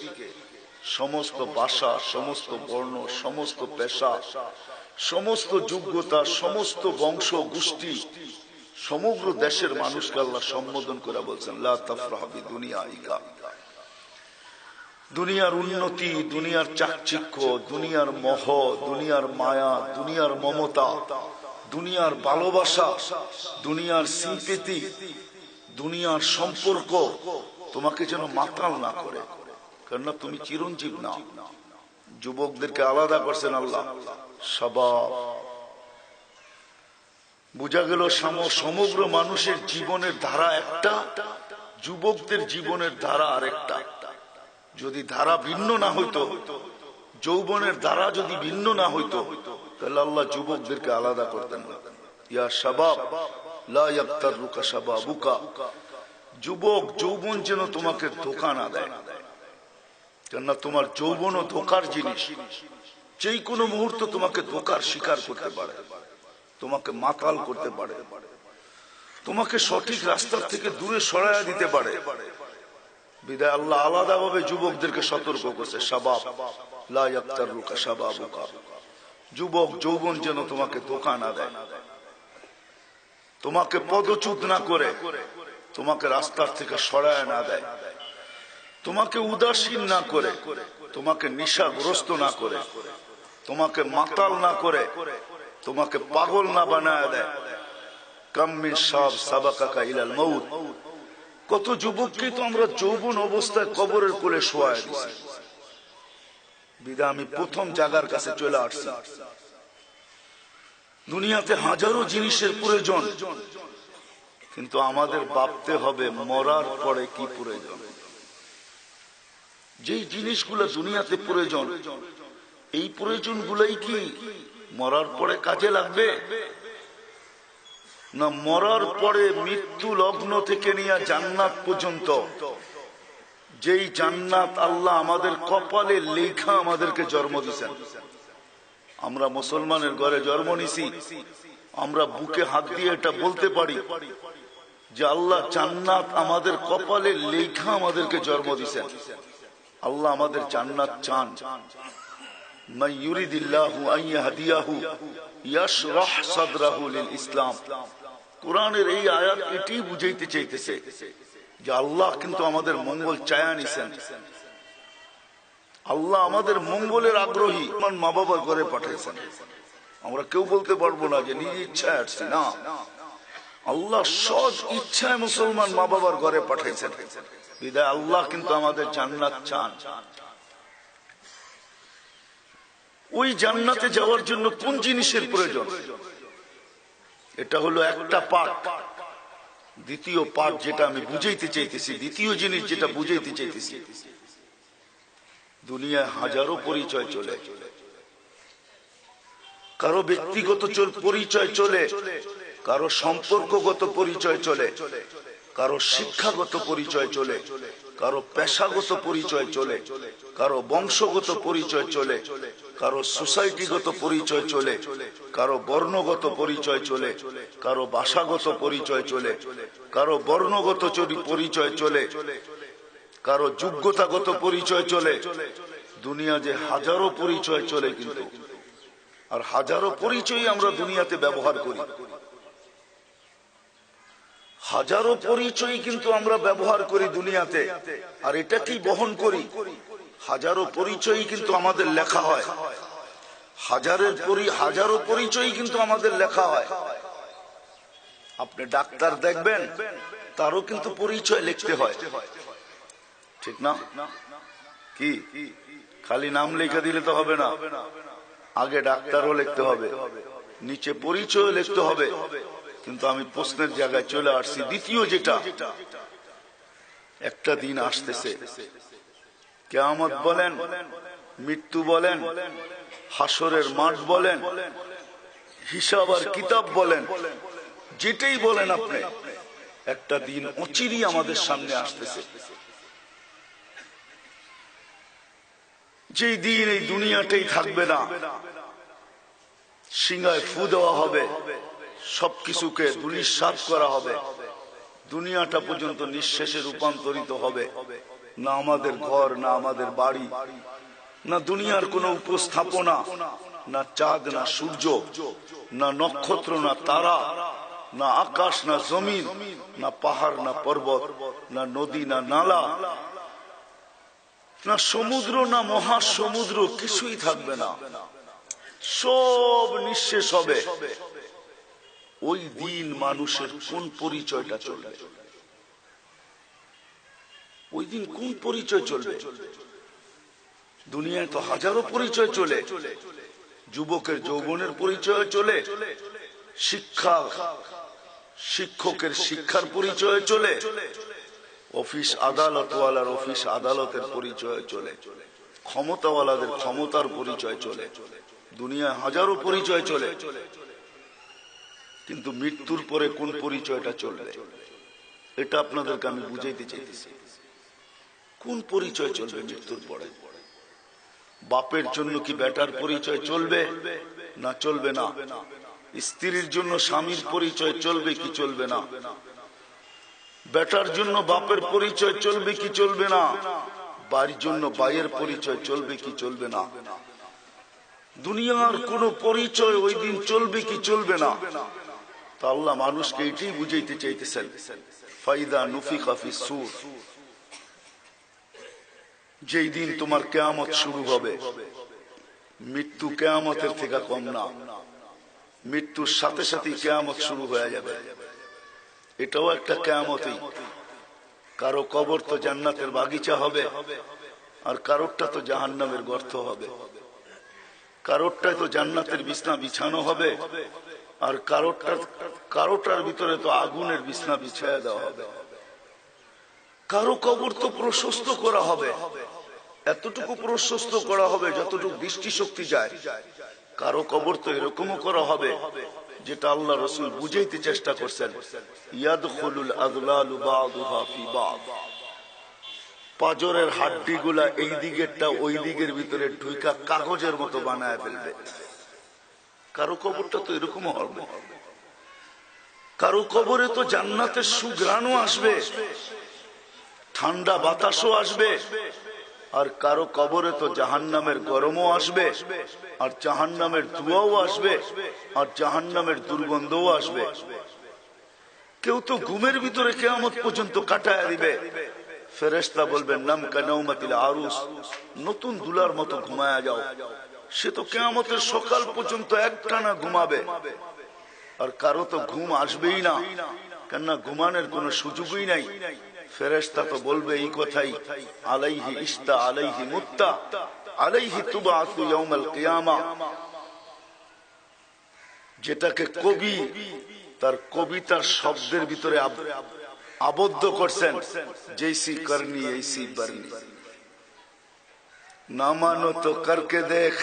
সমস্ত ভাষা, সমস্ত বর্ণ, সমস্ত পেশা, সমস্ত যোগ্যতা, সমস্ত বংশ গোষ্ঠী, সমগ্র দেশের মানুষকে আল্লাহ সম্বোধন করে বলছেন, লা তাফরাহ বিদুনিয়াইকা, দুনিয়ার উন্নতি, দুনিয়ার চাকচিক্য, দুনিয়ার মোহ, দুনিয়ার মায়া, দুনিয়ার মমতা, দুনিয়ার ভালোবাসা, দুনিয়ার সিম্পেথি, দুনিয়ার সম্পর্ক তোমাকে যেন মাতাল না করে, কেননা তুমি চিরঞ্জীব না। যুবকদেরকে আলাদা করছেন আল্লাহ, শাবাব। বোঝা গেল সমগ্র মানুষের জীবনের ধারা একটা, যুবকদের জীবনের ধারা আরেকটা। যদি ধারা ভিন্ন না হইতো, যৌবনের ধারা যদি ভিন্ন না হইতো, তাহলে আল্লাহ যুবকদেরকে আলাদা করতেন না। ইয়া শাবাব লা ইয়াক্তারুকা শাবাবুকা, যুবক যৌবন যেন তোমাকে ধোঁকা না দেয়, কেননা তোমার যৌবনও ধোঁকার জিনিস। যেই কোনো মুহূর্ত তোমাকে ধোঁকার শিকার করতে পারে, তোমাকে মাতাল করতে পারে, তোমাকে সঠিক রাস্তার থেকে দূরে সরাইয়া দিতে পারে। বিদায় আল্লাহ আলাদা ভাবে যুবকদেরকে সতর্ক করছে, শাবাব লা ইয়াক্তারুকা শাবাবুকা, যুবক যৌবন যেন তোমাকে ধোঁকা না দেয়, তোমাকে পদচ্যুত না করে, তোমাকে রাস্তার থেকে সরায় না দেয়, তোমাকে উদাসীন না করে, তোমাকে নেশাগ্রস্ত না করে, তোমাকে মাতাল না করে, তোমাকে পাগল না বানায় দেয়। কাম মিন শাব সাবাকাকা ইলাল মাউত, কত যুবককে তো আমরা যৌবন অবস্থায় কবরের কোলে শোয়ায় দিছি। বিদা আমি প্রথম জায়গার কাছে চলে আসছি। দুনিয়াতে হাজারো জিনিসের প্রয়োজন, কিন্তু আমাদের ভাবতে হবে মরার পরে কি প্রয়োজন। যেই জিনিসগুলো দুনিয়াতে প্রয়োজন, এই প্রয়োজনগুলোই কি মরার পরে কাজে লাগবে? না মরার পরে মৃত্যু লগ্ন থেকে নিয়ে জান্নাত পর্যন্ত, যেই জান্নাত আল্লাহ আমাদের কপালে লেখা আমাদেরকে জন্ম দিয়েছেন। আমরা মুসলমানের ঘরে জন্ম নিছি, আমরা বুকে হাত দিয়ে এটা বলতে পারি যে আল্লাহ জান্নাত আমাদের কপালে লেখা আমাদেরকে জন্ম দিয়েছেন। আল্লাহ আমাদের জান্নাত চান। মান ইউরিদিল্লাহু আন ইয়াহদিয়াহু ইয়াশরাহ সাদরাহু লিল ইসলাম, কোরআনের এই আয়াত এটি বুঝাইতে চাইতেছে যে আল্লাহ কিন্তু আমাদের মঙ্গল চায়া নিছেন, আল্লাহ আমাদের মঙ্গলের আগ্রহী। আমার মা বাবা ঘরে পাঠিয়েছেন, আমরা কেউ বলতে পারবো না যে নিজ ইচ্ছায় আসছি, না, আল্লাহ সৎ ইচ্ছায় মুসলমান মা বাবার ঘরে পাঠিয়েছেন। বিদায় আল্লাহ কিন্তু আমাদের জান্নাত চান। ওই জান্নাতে যাওয়ার জন্য কোন জিনিসের প্রয়োজন? এটা হলো একটা পার্ট। দ্বিতীয় পার্ট যেটা আমি বুঝাইতে চাইতেছি, দ্বিতীয় জিনিস যেটা বুঝাইতে চাইতেছি, দুনিয়ায় হাজারো পরিচয় চলে, কারো ব্যক্তিগত পরিচয় চলে, কারো সম্পর্কগত পরিচয় চলে, কারো শিক্ষাগত পরিচয় চলে, কারো পেশাগত পরিচয় চলে, কারো বংশগত পরিচয় চলে, কারো সোসাইটিগত পরিচয় চলে, কারো বর্ণগত পরিচয় চলে, কারো ভাষাগত পরিচয় চলে, কারো বর্ণগত পরিচয় চলে, কারো যোগ্যতাগত পরিচয় চলে। দুনিয়া যে হাজারো পরিচয় চলে, কিন্তু আর হাজারো পরিচয় আমরা দুনিয়াতে ব্যবহার করি, হাজারো পরিচয় কিন্তু আমরা ব্যবহার করি দুনিয়াতে। আর এটা কি বহন করি? হাজারো পরিচয় কিন্তু আমাদের লেখা হয়, হাজারো পরিচয় কিন্তু আমাদের লেখা হয়। আপনি ডাক্তার দেখবেন, তারও কিন্তু পরিচয় লিখতে হয়, ঠিক না? কি খালি নাম লিখে দিলে তো হবে না, আগে ডাক্তারও লিখতে হবে, নিচে পরিচয় লিখতে হবে। কিন্তু আমি প্রশ্নের জায়গায় চলে আসছি, দ্বিতীয় যেটা, একটা দিন আসতেছে, কিয়ামত বলেন, মৃত্যু বলেন, হাসরের মাঠ বলেন, হিসাব আর কিতাব বলেন, যেটাই বলেন আপনি, একটা দিন অচিরই আমাদের সামনে আসতেছে, যেই দিন এই দুনিয়াটাই থাকবে না, সিংহায় ফু দেওয়া হবে, সবকিছুকে ধূলিসাৎ করা হবে, দুনিয়াটা পর্যন্ত নিঃশেষে রূপান্তরিত হবে। না আমাদের ঘর, না আমাদের বাড়ি, না দুনিয়ার কোনো উপস্থাপনা, না চাঁদ, না সূর্য, না নক্ষত্র, না তারা, না আকাশ, না জমিন, না পাহাড়, না পর্বত, না নদী, না নালা, না সমুদ্র, না মহাসমুদ্র, কিছুই থাকবে না, সব নিঃশেষ হবে। ওই দিন মানুষের কোন পরিচয়টা চলবে? ওই দিন কোন পরিচয় চলবে? দুনিয়ায় তো হাজারো পরিচয় চলে, যুবকের যৌবনের পরিচয় চলে, শিক্ষকের শিক্ষার পরিচয় চলে, অফিস আদালতওয়ালার অফিস আদালতের পরিচয় চলে, ক্ষমতাওয়ালাদের ক্ষমতার পরিচয় চলে, দুনিয়ায় হাজারো পরিচয় চলে। কিন্তু মৃত্যুর পরে কোন পরিচয়টা চলবে, এটা আপনাদেরকে আমি বুঝাইতে চাইতেছি। কোন পরিচয় চলবে মৃত্যুর পরে? বাপের জন্য কি বেটার পরিচয় চলবে না চলবে না? স্ত্রীর জন্য স্বামীর পরিচয় চলবে কি চলবে না? বেটার জন্য বাপের পরিচয় চলবে কি চলবে না? বাড়ির জন্য ভাইয়ের পরিচয় চলবে কি চলবে না? দুনিয়ার কোন পরিচয় ওই দিন চলবে কি চলবে না? তা আল্লাহ মানুষকে এটাই বুঝাইতে চাইতেছেন, ফাইদা নুফিখা ফিস সূর, যেই দিন তোমার কিয়ামত শুরু হবে, মৃত্যু কিয়ামতের থেকে কম না, মৃত্যুর সাথে সাথে কিয়ামত শুরু হয়ে যাবে। এটাও একটা কিয়ামতই। কারো কবর তো জান্নাতের বাগিচা হবে, আর কারোরটা তো জাহান্নামের গর্ত হবে, কারোরটায় তো জান্নাতের বিছনা বিছানো হবে, আর কারোটার ভিতরে তো আগুনের বিছনা বিছায়া দেওয়া হবে। কারো কবর তো প্রশস্ত করা হবে, এতটুকু প্রশস্ত করা হবে যতটুকু দৃষ্টিশক্তি যায়। কারো কবর তো এরকমও করা হবে যেটা আল্লাহ রাসূল বুঝাইতে চেষ্টা করছেন, ইয়াদখুলুল আযলালু বা'দুহা ফি বা'দ, পাজরের হাড্ডিগুলা এই দিকেরটা ওই দিকের ভিতরে ঢুইকা কাগজের মতো বানায় ফেলবে। কারো কবরটা তো এরকম হবে। কারো কবরে তো জান্নাতের সুঘ্রাণও আসবে, ঠান্ডা বাতাসও আসবে, আর কারো কবরে তো জাহান্নামের গরমও আসবে, আর জাহান্নামের ধোঁয়াও আসবে, আর জাহান্নামের দুর্গন্ধও আসবে। কেউ তো ঘুমের ভিতরে কিয়ামত পর্যন্ত কাটায় দিবে। ফেরেশতা বলবেন নাম কানাউমাতিল আরুস, নতুন দুলার মতো ঘুমায়া যাও। সে তো কিয়ামতের সকাল পর্যন্ত একটানা ঘুমাবে, আর কারো তো ঘুম আসবেই না, কেননা ঘুমানোর কোনো সুযোগই নাই। ফেরেশতা তো বলবে এই কথাই, আলাইহি ইস্তা আলাইহি মুত্তা আলাইহি তুবাসু ইয়াউমাল কিয়ামা। যেটাকে কবি তার কবিতার শব্দের ভিতরে আবদ্ধ করছেন, জৈসি করনি ऐसी बरनी, ना मानो तो करके देख,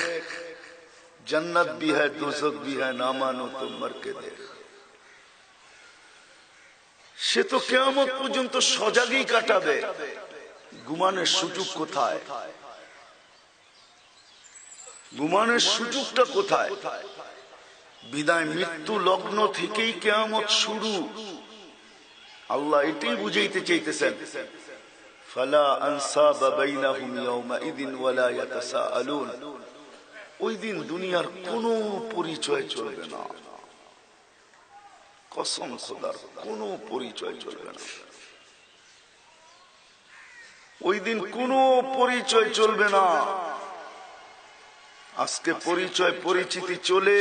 जन्नत भी है दोजख भी है, ना मानो तो मर के देख। সে তো কিয়ামত পর্যন্ত সজাগই কাটাবে, ঘুমানোর সুযোগ কোথায়? ঘুমানোর সুযোগটা কোথায়? বিদায় মৃত্যু লগ্ন থেকেই কিয়ামত শুরু। আল্লাহ এটাই বুঝাইতে চাইতেছেন, ফালা আনসাবা বাইনাহুম ইয়াউমাইদিন ওয়ালা ইয়াতাসাআলুন। ওই দিন দুনিয়ার কোনো পরিচয় চলবে না, কসম খোদার কোনো পরিচয় চলবে না। ওই দিন কোনো পরিচয় চলবে না। আজকে পরিচয় পরিচিতি চলে,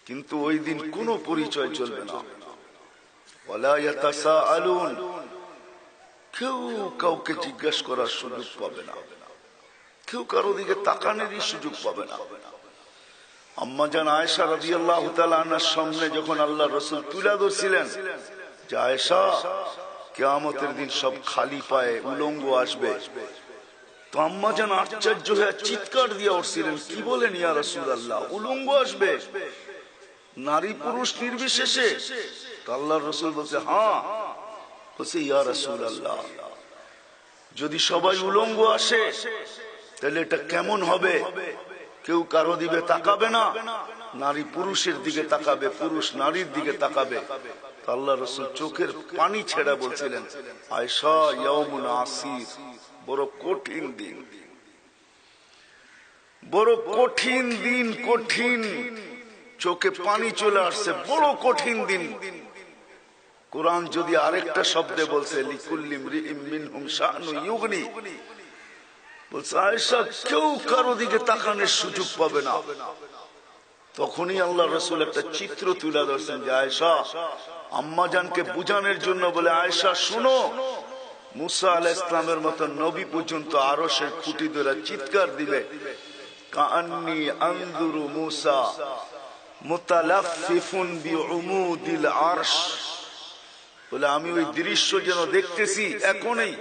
কিন্তু ওই দিন কোনো পরিচয় চলবে না। ওয়ালা ইয়াতাসাআলুন, কেউ কাউকে জিজ্ঞাসা করার সুযোগ পাবে না, কেউ কারো দিকে তাকানোরই সুযোগ পাবে না। আম্মা জান আয়েশা রাদিয়াল্লাহু তাআলা আনহার সামনে যখন আল্লাহ রাসূল তুলে ধরছিলেন যে আয়েশা, কিয়ামতের দিন সব খালি পায়ে উলঙ্গ আসবে, তো আম্মা জান আশ্চর্য হয়ে চিৎকার দিয়ে উঠছিলেন, কি বলেন ইয়া রাসূলুল্লাহ, উলঙ্গ আসবে নারী পুরুষ নির্বিশেষে? তো আল্লাহর রাসূল বলছে, হ্যাঁ। বলছে ইয়া রাসূলুল্লাহ, যদি সবাই উলঙ্গ আসে তাহলে এটা কেমন হবে? কেউ কারো দিকে তাকাবে না, নারী পুরুষের দিকে তাকাবে, পুরুষ নারীর দিকে তাকাবে। তো আল্লাহ রাসূল চোখের পানি ছেড়ে বলছিলেন, আয়েশা ইয়াউমুন আসির, বড় কঠিন দিন, বড় কঠিন দিন, কঠিন। চোখে পানি চলে আসছে, বড় কঠিন দিন। কোরআন যদি আরেকটা শব্দে বলছে লিকুল্লি ইমরিইম মিনহুম শাআনু ইউগনি, বলছে আয়েশা কেউ কারো দিকে তাকানোর সুযোগ পাবে না। তখনই আল্লাহ রাসূল একটা চিত্র তুলে ধরছেন যে আয়েশা, আম্মা জানকে বুঝানোর জন্য বলে, আয়েশা শুনো, মুসা আলাইহিস সালামের মতো নবী পর্যন্ত আরশের খুঁটি ধরে চিৎকার দিবে, কাআন্নী আনজুরু মুসা মুতালাফফিফুন বিউমুদিল আরশ, বলে আমি ওই দৃশ্য যেন দেখতেছি এখনই।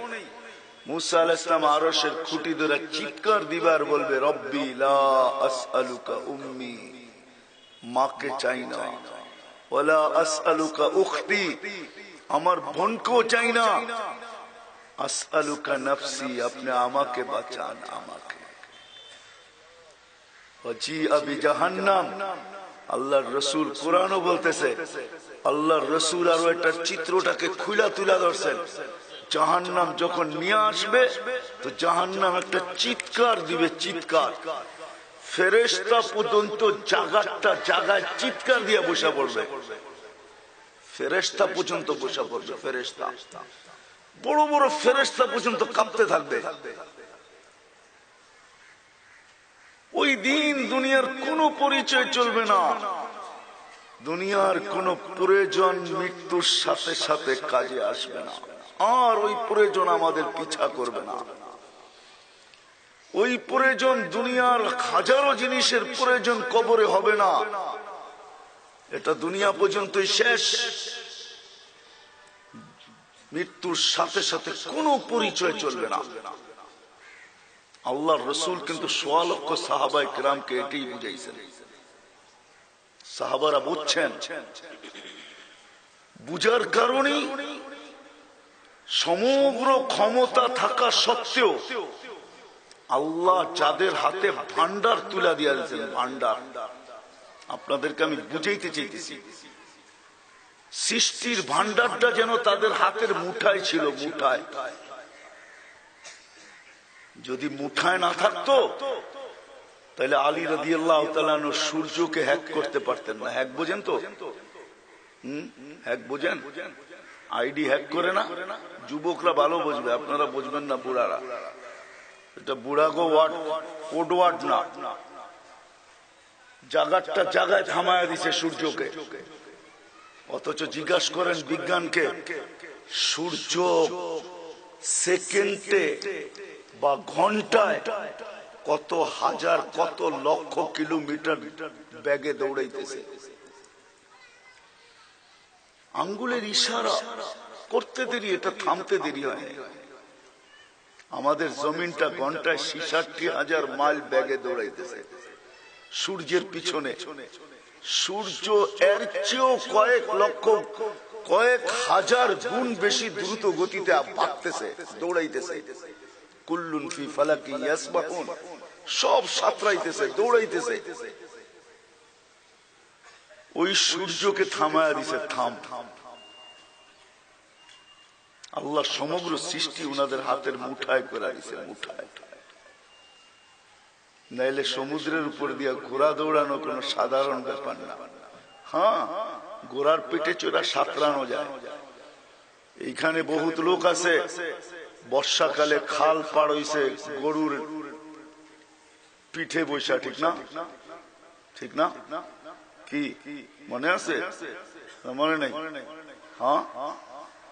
মুসা আলাইহিস সালাম আরশের খুঁটি ধরে চিৎকার দিবার বলবে, রব্বি লা আসআলুকা উম্মি, মাকে চাই না, ওয়ালা আসআলুকা উখতি, আমার বোনকেও চাই না, আসআলুকা নফসি, আপনি আমাকে বাঁচান, আমাকে। ওয়াজিআ বিজাহান্নাম, আল্লাহর রাসূল কোরআনও বলতেছে, আল্লাহর রাসূল আরো একটা চিত্রটাকে খুলে তুলে ধরছেন। জাহান্নাম যখন নিয়ে আসবে তো জাহান্নাম একটা চিৎকার দিবে, চিৎকার। ফেরেশতা পর্যন্ত জায়গায় চিৎকার দিয়ে বসে পড়বে, ফেরেশতা পর্যন্ত বসে পড়বে, ফেরেশতা, বড় বড় ফেরেশতা পর্যন্ত কাঁপতে থাকবে। ওই দিন দুনিয়ার কোনো পরিচয় চলবে না, দুনিয়ার কোনো প্রয়োজন মৃত্যুর সাথে সাথে কাজে আসবে না, আর ওই প্রয়োজন আমাদের পিছা করবে না। ওই প্রয়োজন, দুনিয়ার হাজারো জিনিসের প্রয়োজন কবরে হবে না, এটা দুনিয়া পর্যন্তই শেষ। মৃত্যুর সাথে সাথে কোনো পরিচয় চলবে না। আল্লাহর রাসূল কিন্তু ১৬ লক্ষ সাহাবায়ে কেরামকে এটাই বুঝাইছেন। সাহাবারা বুঝছেন, বুঝার কারণেই সমগ্র ক্ষমতা থাকা সত্ত্বেও আল্লাহ যাদের হাতে ভান্ডার তুলে দিয়েছেন, ভান্ডার, আপনাদেরকে আমি বুঝাইতে চাইতেছি, সৃষ্টির ভান্ডারটা যেন তাদের হাতের মুঠায় ছিল, মুঠায়। যদি মুঠায় না থাকতো তাহলে আলী রাদিয়াল্লাহু তাআলা আনহু সূর্যকে হ্যাক করতে পারতেন না। হ্যাক বোঝেন তো? হ্যাক বোঝেন? আইডি হ্যাক করে না, যুবকরা ভালো বুঝবে, আপনারা বুঝবেন না বুড়ারা। এটা বুড়াগো ওয়ার্ড, কোড ওয়ার্ড না। জায়গাটা জায়গায় থামায় দিছে সূর্যকে। অথচ জিজ্ঞাসা করেন বিজ্ঞানকে, সূর্য সেকেন্ডে বা ঘন্টায় কত হাজার কত লক্ষ কিলোমিটার বেগে দৌড়াইতেছে। আঙ্গুলের ইশারা করতে দেরি, এটা থামতে দেরি হয়। আমাদের জমিনটা ঘন্টায় 66,000 মাইল বেগে দৌড়াইতেছে সূর্যের পিছনে। সূর্য এর চেয়েও কয়েক লক্ষ কয়েক হাজার গুণ বেশি দ্রুত গতিতে ভাগতেছে, দৌড়াইতেছে। কুল্লুন ফি ফালাকি ইয়াসবাহুন, সব সাঁতরাইতেছে, দৌড়াইতেছে। ওই সূর্যকে থামায়া দিছে, থাম। আল্লাহ সমগ্র সৃষ্টি উনাদের হাতের মুঠায় করে দিছে, মুঠায়। নাইলে সমুদ্রের উপর দিয়া ঘোড়া দৌড়ানো কোনো সাধারণ ব্যাপার না। হ্যাঁ, ঘোড়ার পেটে চড়া সাঁতরানো যায়। এইখানে বহুত লোক আছে বর্ষাকালে খাল পার হইছে গরুর পিঠে বৈশা, ঠিক না? ঠিক না? কি মনে আছে? মনে নেই? হ্যাঁ,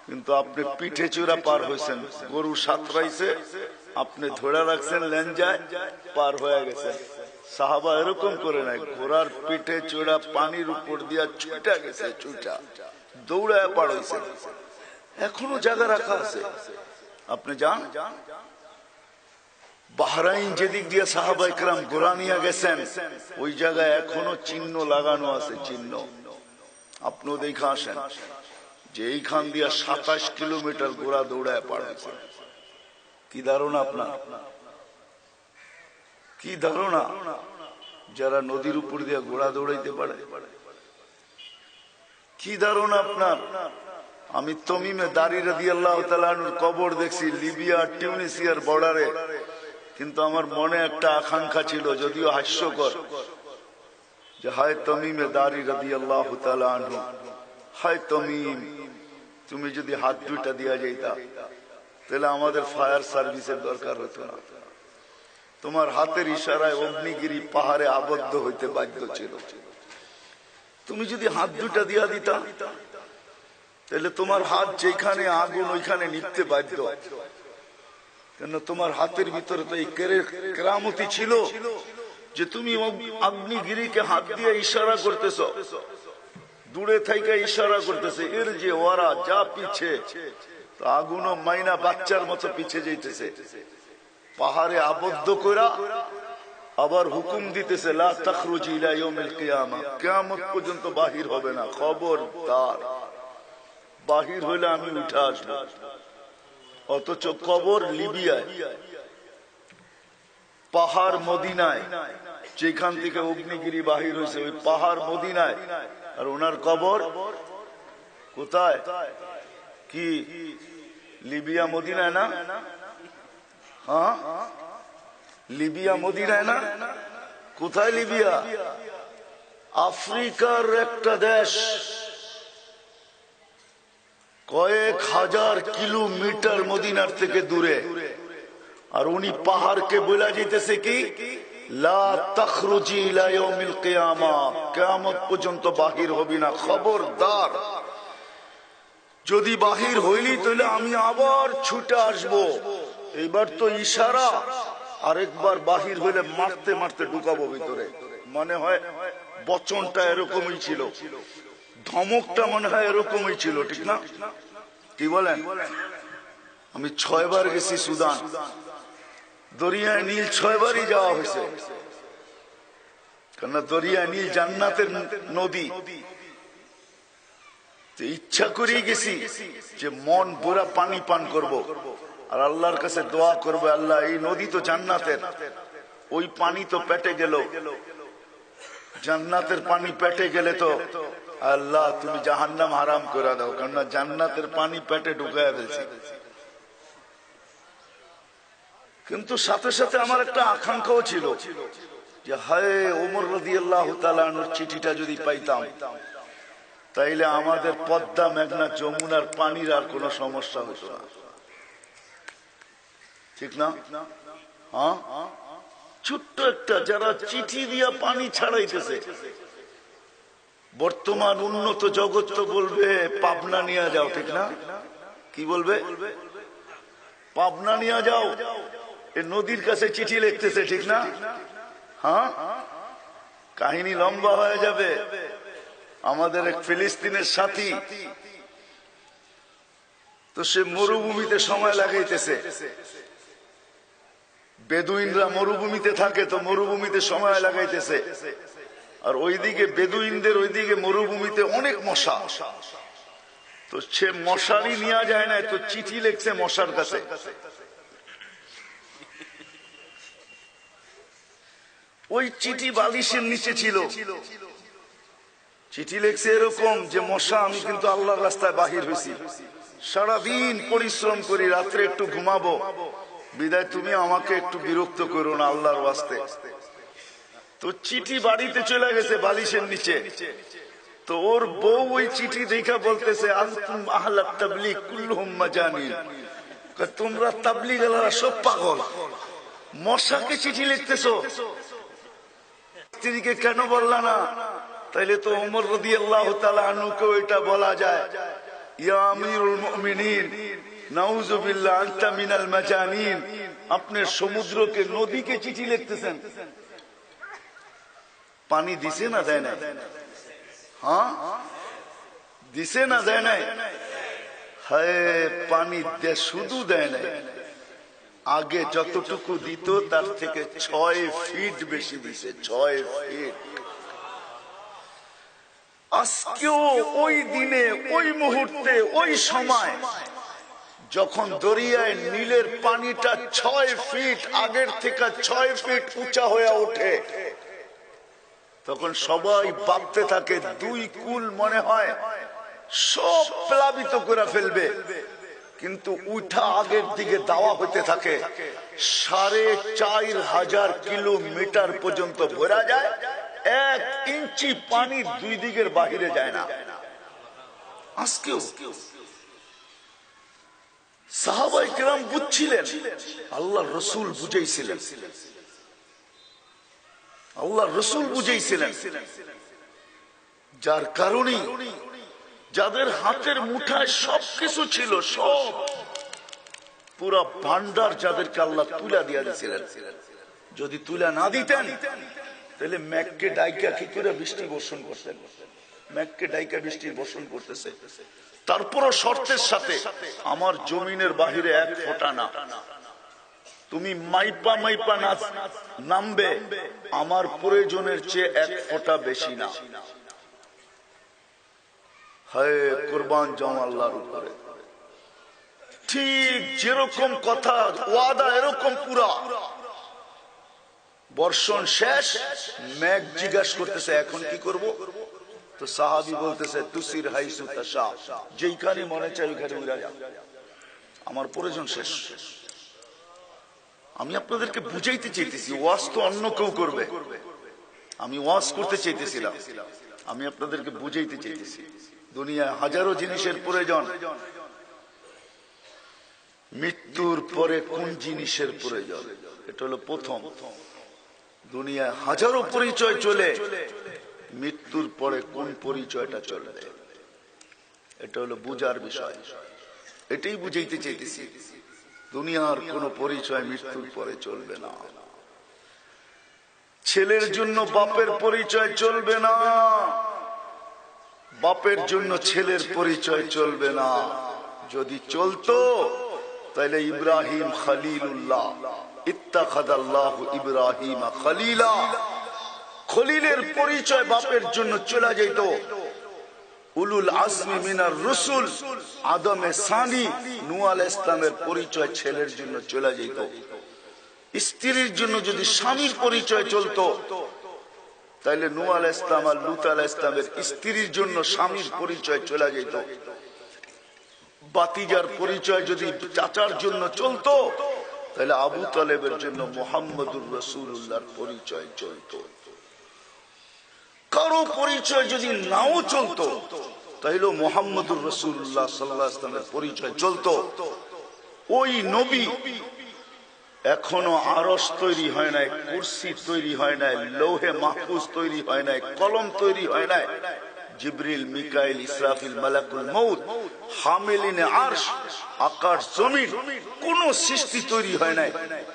কিন্তু আপনি পিঠে চূড়া পার হয়েছেন, গরু সাঁতরাইছে, আপনি ধরে রাখছেন লেঞ্জায়, পার হয়ে গেছে। সাহাবা এরকম করে নাই, ঘোড়ার পিঠে চূড়া পানির উপর দিয়া ছুটা গেছে, ছুটা দৌড়ায় পার হয়েছে। এখনো জায়গা রাখা আছে, আপনি যান। বাহরাইন যেদিক দিয়ে সাহাবা ইকরাম ঘোড়া নিয়ে গেছেন, ওই জায়গায় এখনো চিহ্ন লাগানো আছে, চিহ্ন। আপনিও দেখে আসেন যে এইখান দিয়া 27 কিলোমিটার ঘোড়া দৌড়ায় পার হয়েছে। কি ধারণা আপনার? কি ধারণা যারা নদীর উপর দিয়ে ঘোড়া দৌড়াইতে পারে? কি ধারণা আপনার? আমি তমিমে দারি রাদিয়াল্লাহু তাআলা আনহুর কবর দেখছি লিবিয়া টিউনিসিয়ার বর্ডারে, কিন্তু আমার মনে একটা আকাঙ্ক্ষা ছিল, যদিও হাস্যকর, যে হায় তমিমে দারি রাদিয়াল্লাহু তাআলা আনহু, হায় তমিম, তুমি যদি হাত দুইটা দিয়া যাইতা তাহলে আমাদের ফায়ার সার্ভিসের দরকার হতো না। তোমার হাতের ইশারায় অগ্নিগিরি পাহাড়ে আবদ্ধ হইতে বাধ্য ছিল। তুমি যদি হাত দুইটা দিয়া দিতা তাহলে তোমার হাত যেখানে আগুন ওইখানে নিভতে বাধ্য, কেন তোমার হাতের ভিতরে তো এই কেরামতি ছিল যে তুমি অগ্নিগিরিকে হাত দিয়ে ইশারা করতেছ, দূরে থেকে ইশারা করতেছে, এর যে ওরা যা পিছে, তো আগুনও মাইনা বাচ্চার মতো পিছে যাইতেছে। পাহাড়ে আবদ্ধ করা আবার হুকুম দিতেছে, লা তাখরুজি ইলা ইয়াউমিল কিয়ামা, কিয়ামত পর্যন্ত বাহির হবে না, খবরদার, বাহির হইলে আমি উঠে আসবো। অথচ কবর লিবিয়ায়, পাহাড় মদিনায়, যেখান থেকে অগ্নিগিরি বাহির হয়েছে ওই পাহাড় মদিনায়, আর ওনার কবর কোথায়? কি লিবিয়া মদিনায় না? হ্যাঁ, লিবিয়া মদিনায় না? কোথায় লিবিয়া? আফ্রিকার একটা দেশ, কয়েক হাজার কিলোমিটার মদিনার থেকে দূরে। আর উনি পাহাড়কে বলা যেতেছে কি, লা তাখরুজি ইলা ইয়াউমিল কিয়ামা, কিয়ামত পর্যন্ত বাহির হবি না, খবরদার। যদি বাহির হইলি তাহলে আমি আবার ছুটে আসবো। এবার তো ইশারা, আরেকবার বাহির হইলে মারতে মারতে ঢুকাবো ভিতরে। মনে হয় বচনটা এরকমই ছিল, ধমকটা মনে হয় এরকমই ছিল, ঠিক না? কি বলেন? আমি 6 বার গেছি সুদান, দরিয়ায় নীল 6 বারই যাওয়া হয়েছে, কেননা দরিয়ায় নীল জান্নাতের নদী। ইচ্ছা করেই গেছি যে মন ভরা পানি পান করব, আর আল্লাহর কাছে দোয়া করব, আল্লাহ এই নদী তো জান্নাতের, ওই পানি তো পেটে গেল, জান্নাতের পানি পেটে গেলে তো আল্লাহ তুমি জাহান্নাম হারাম করে দাও, কেননা জান্নাতের পানি পেটে ঢুকায় ফেলছি। কিন্তু সাথে সাথে আমার একটা আকাঙ্ক্ষাও ছিল যে হায় ওমর রাদিয়াল্লাহু তাআলা আনহুর চিঠিটা যদি পাইতাম, তাইলে আমাদের পদ্মা, মেঘনা, যমুনার পানির আর কোনো সমস্যা হতো না, ঠিক না? হ্যাঁ, ছোট্ট একটা যারা চিঠি দিয়া পানি ছাড়াইতেছে, বর্তমান উন্নত জগৎ তো বলবে পাবনা নিয়ে যাও, ঠিক না? কি বলবে? পাবনা নিয়ে যাও, এ নদীর কাছে চিঠি লিখতেছে, ঠিক না? হ্যাঁ, কাহিনী লম্বা হয়ে যাবে। আমাদের এক ফিলিস্তিনের সাথী, তো সে মরুভূমিতে সময় লাগাইতেছে। বেদুইনরা মরুভূমিতে থাকে, তো মরুভূমিতে সময় লাগাইতেছে, আর ওইদিকে বেদুইনদের ওইদিকে মরুভূমিতে অনেক মশা, তো সে মশারি নিয়ে যায় না, তো চিঠি লিখছে মশার কাছে। ওই চিঠি বালিশের নিচে ছিল, চিঠি লিখছে এরকম যে, মশা, আমি কিন্তু আল্লাহর রাস্তায় বাহির হয়েছি, সারাদিন পরিশ্রম করি, রাত্রে একটু ঘুমাবো, বিদায় তুমি আমাকে একটু বিরক্ত করো না আল্লাহর ওয়াস্তে। তো চিঠি বাড়িতে চলে গেছে বালিশের নিচে। তো ওর বউ ওই চিঠি দেখা বলতেছে, আনতুম আহলাত তাবলীগ কুল্লুহুম মাজানিন, তোমরা তাবলীগওয়ালারা সব পাগল, মশাকে চিঠি লিখতেছো, স্ত্রীকে কেন বললা না? তাইলে তো ওমর রাদিয়াল্লাহু তাআলা আনহুকে এটা বলা যায়, ইয়া আমিরুল মুমিনিন নাউযু বিল্লাহ আনতা মিনাল মাজানিন, আপনি সমুদ্রকে, নদীকে চিঠি লিখতেছেন। পানি দিছে না দেয় না? হ্যাঁ, দিছে না দেয় নাই? হায়, পানি শুধু দেয় নাই, আগে যতটুকু দিত তার থেকে 6 ফিট বেশি দিছে, 6 ফিট। আজকেও ওই দিনে, ওই মুহূর্তে, ওই সময় যখন দরিয়ায় নীলের পানিটা 6 ফিট আগের থেকে 6 ফিট উঁচা হয়ে ওঠে, তখন সবাই ভাবতে থাকে 2 কুল মনে হয় সব প্লাবিত করে ফেলবে, কিন্তু উঠা আগের দিকে দাওয়া হতে থাকে, 4500 কিলোমিটার পর্যন্ত ভরা যায়, 1 ইঞ্চি পানি 2 দিকের বাহিরে যায় না। আজকেও সাহাবায়ে কেরাম বুঝছিলেন, আল্লাহ রসুল বুঝাইছিলেন, আল্লাহ রসুল বুঝাইছিলেন, যার কারণে যাদের হাতের মুঠায় সবকিছু ছিল, সব পুরা ভান্ডার যাদেরকে আল্লাহ তুলা দিয়া দিয়েছিলেন, যদি তুলা না দিতেন তাহলে মেঘকে ডাইকা কি করে বৃষ্টি বর্ষণ করতেন? মেঘকে ডাইকা বৃষ্টি বর্ষণ করতেছে, তারপরও শর্তের সাথে, আমার জমিনের বাহিরে 1 ফোঁটা না, তুমি মাইপা মাইপা নামবে, আমার প্রয়োজনের চেয়ে 1 ফোঁটা বেশি না। হায় কুরবান যাও আল্লাহর উপরে। ঠিক যেরকম কথা ওয়াদা, এরকম পুরা বর্ষণ শেষ, মেঘ জিজ্ঞাসা করতেছে এখন কি করব? তো সাহাবী বলতেছে, তুসির হাইসু তাশা, যেইখানে মনে চাই ওইখানে উড়া যা, আমার প্রয়োজন শেষ। আমি আপনাদেরকে বুঝাইতে চাইতেছি, ওয়াজ তো অন্য কেউ করবে, আমি ওয়াজ করতে চাইতেছিলাম, আমি আপনাদেরকে বুঝাইতে চাইতেছি। দুনিয়ায় হাজারো জিনিসের প্রয়োজন, মৃত্যুর পরে কোন জিনিসের প্রয়োজন, এটা হলো প্রথম। দুনিয়ায় হাজারো পরিচয় চলে, মৃত্যুর পরে কোন পরিচয়টা চলবে, এটা হলো বুঝার বিষয়, এটাই বুঝাইতে চাইতেছি। দুনিয়ার কোন পরিচয় মৃত্যুর পরে চলবে না। ছেলের জন্য বাপের পরিচয় চলবে না, বাপের জন্য ছেলের পরিচয় চলবে না। যদি চলতো তাহলে ইব্রাহিম খলিলুল্লাহ, ইত্তাখাযাল্লাহু ইব্রাহিম খলিলা, খলিলের পরিচয় বাপের জন্য চলে যেত। উলুল আজমি মিনার রসুল আদমে সানি নূহ আলাইহিস সালামের পরিচয় ছেলের জন্য চলে যেত। স্ত্রীর জন্য যদি স্বামীর পরিচয় চলতো তাহলে নূহ আলাইহিস সালাম আর লূত আলাইহিস সালামের স্ত্রীর জন্য স্বামীর পরিচয় চলে যেত। বাতিজার পরিচয় যদি চাচার জন্য চলতো তাহলে আবু তালেবের জন্য মুহাম্মদুর রাসূলুল্লাহর পরিচয় চলতো। কারো পরিচয় যদি নাও চলতো তাইলে মুহাম্মদুর রাসূলুল্লাহ সাল্লাল্লাহু আলাইহি ওয়াসাল্লামের পরিচয় চলতো। ওই নবী এখনো আরশ তৈরি হয় নাই, কুরসি তৈরি হয় নাই, লৌহে মাহফুজ তৈরি হয় নাই, কলম তৈরি হয় নাই। জিবরিল, মিকাইল, ইসরাফিল, মালাকুল মউত, হামিলিনে আরশ, আকাশ জমিন কোন সৃষ্টি তৈরি হয় নাই।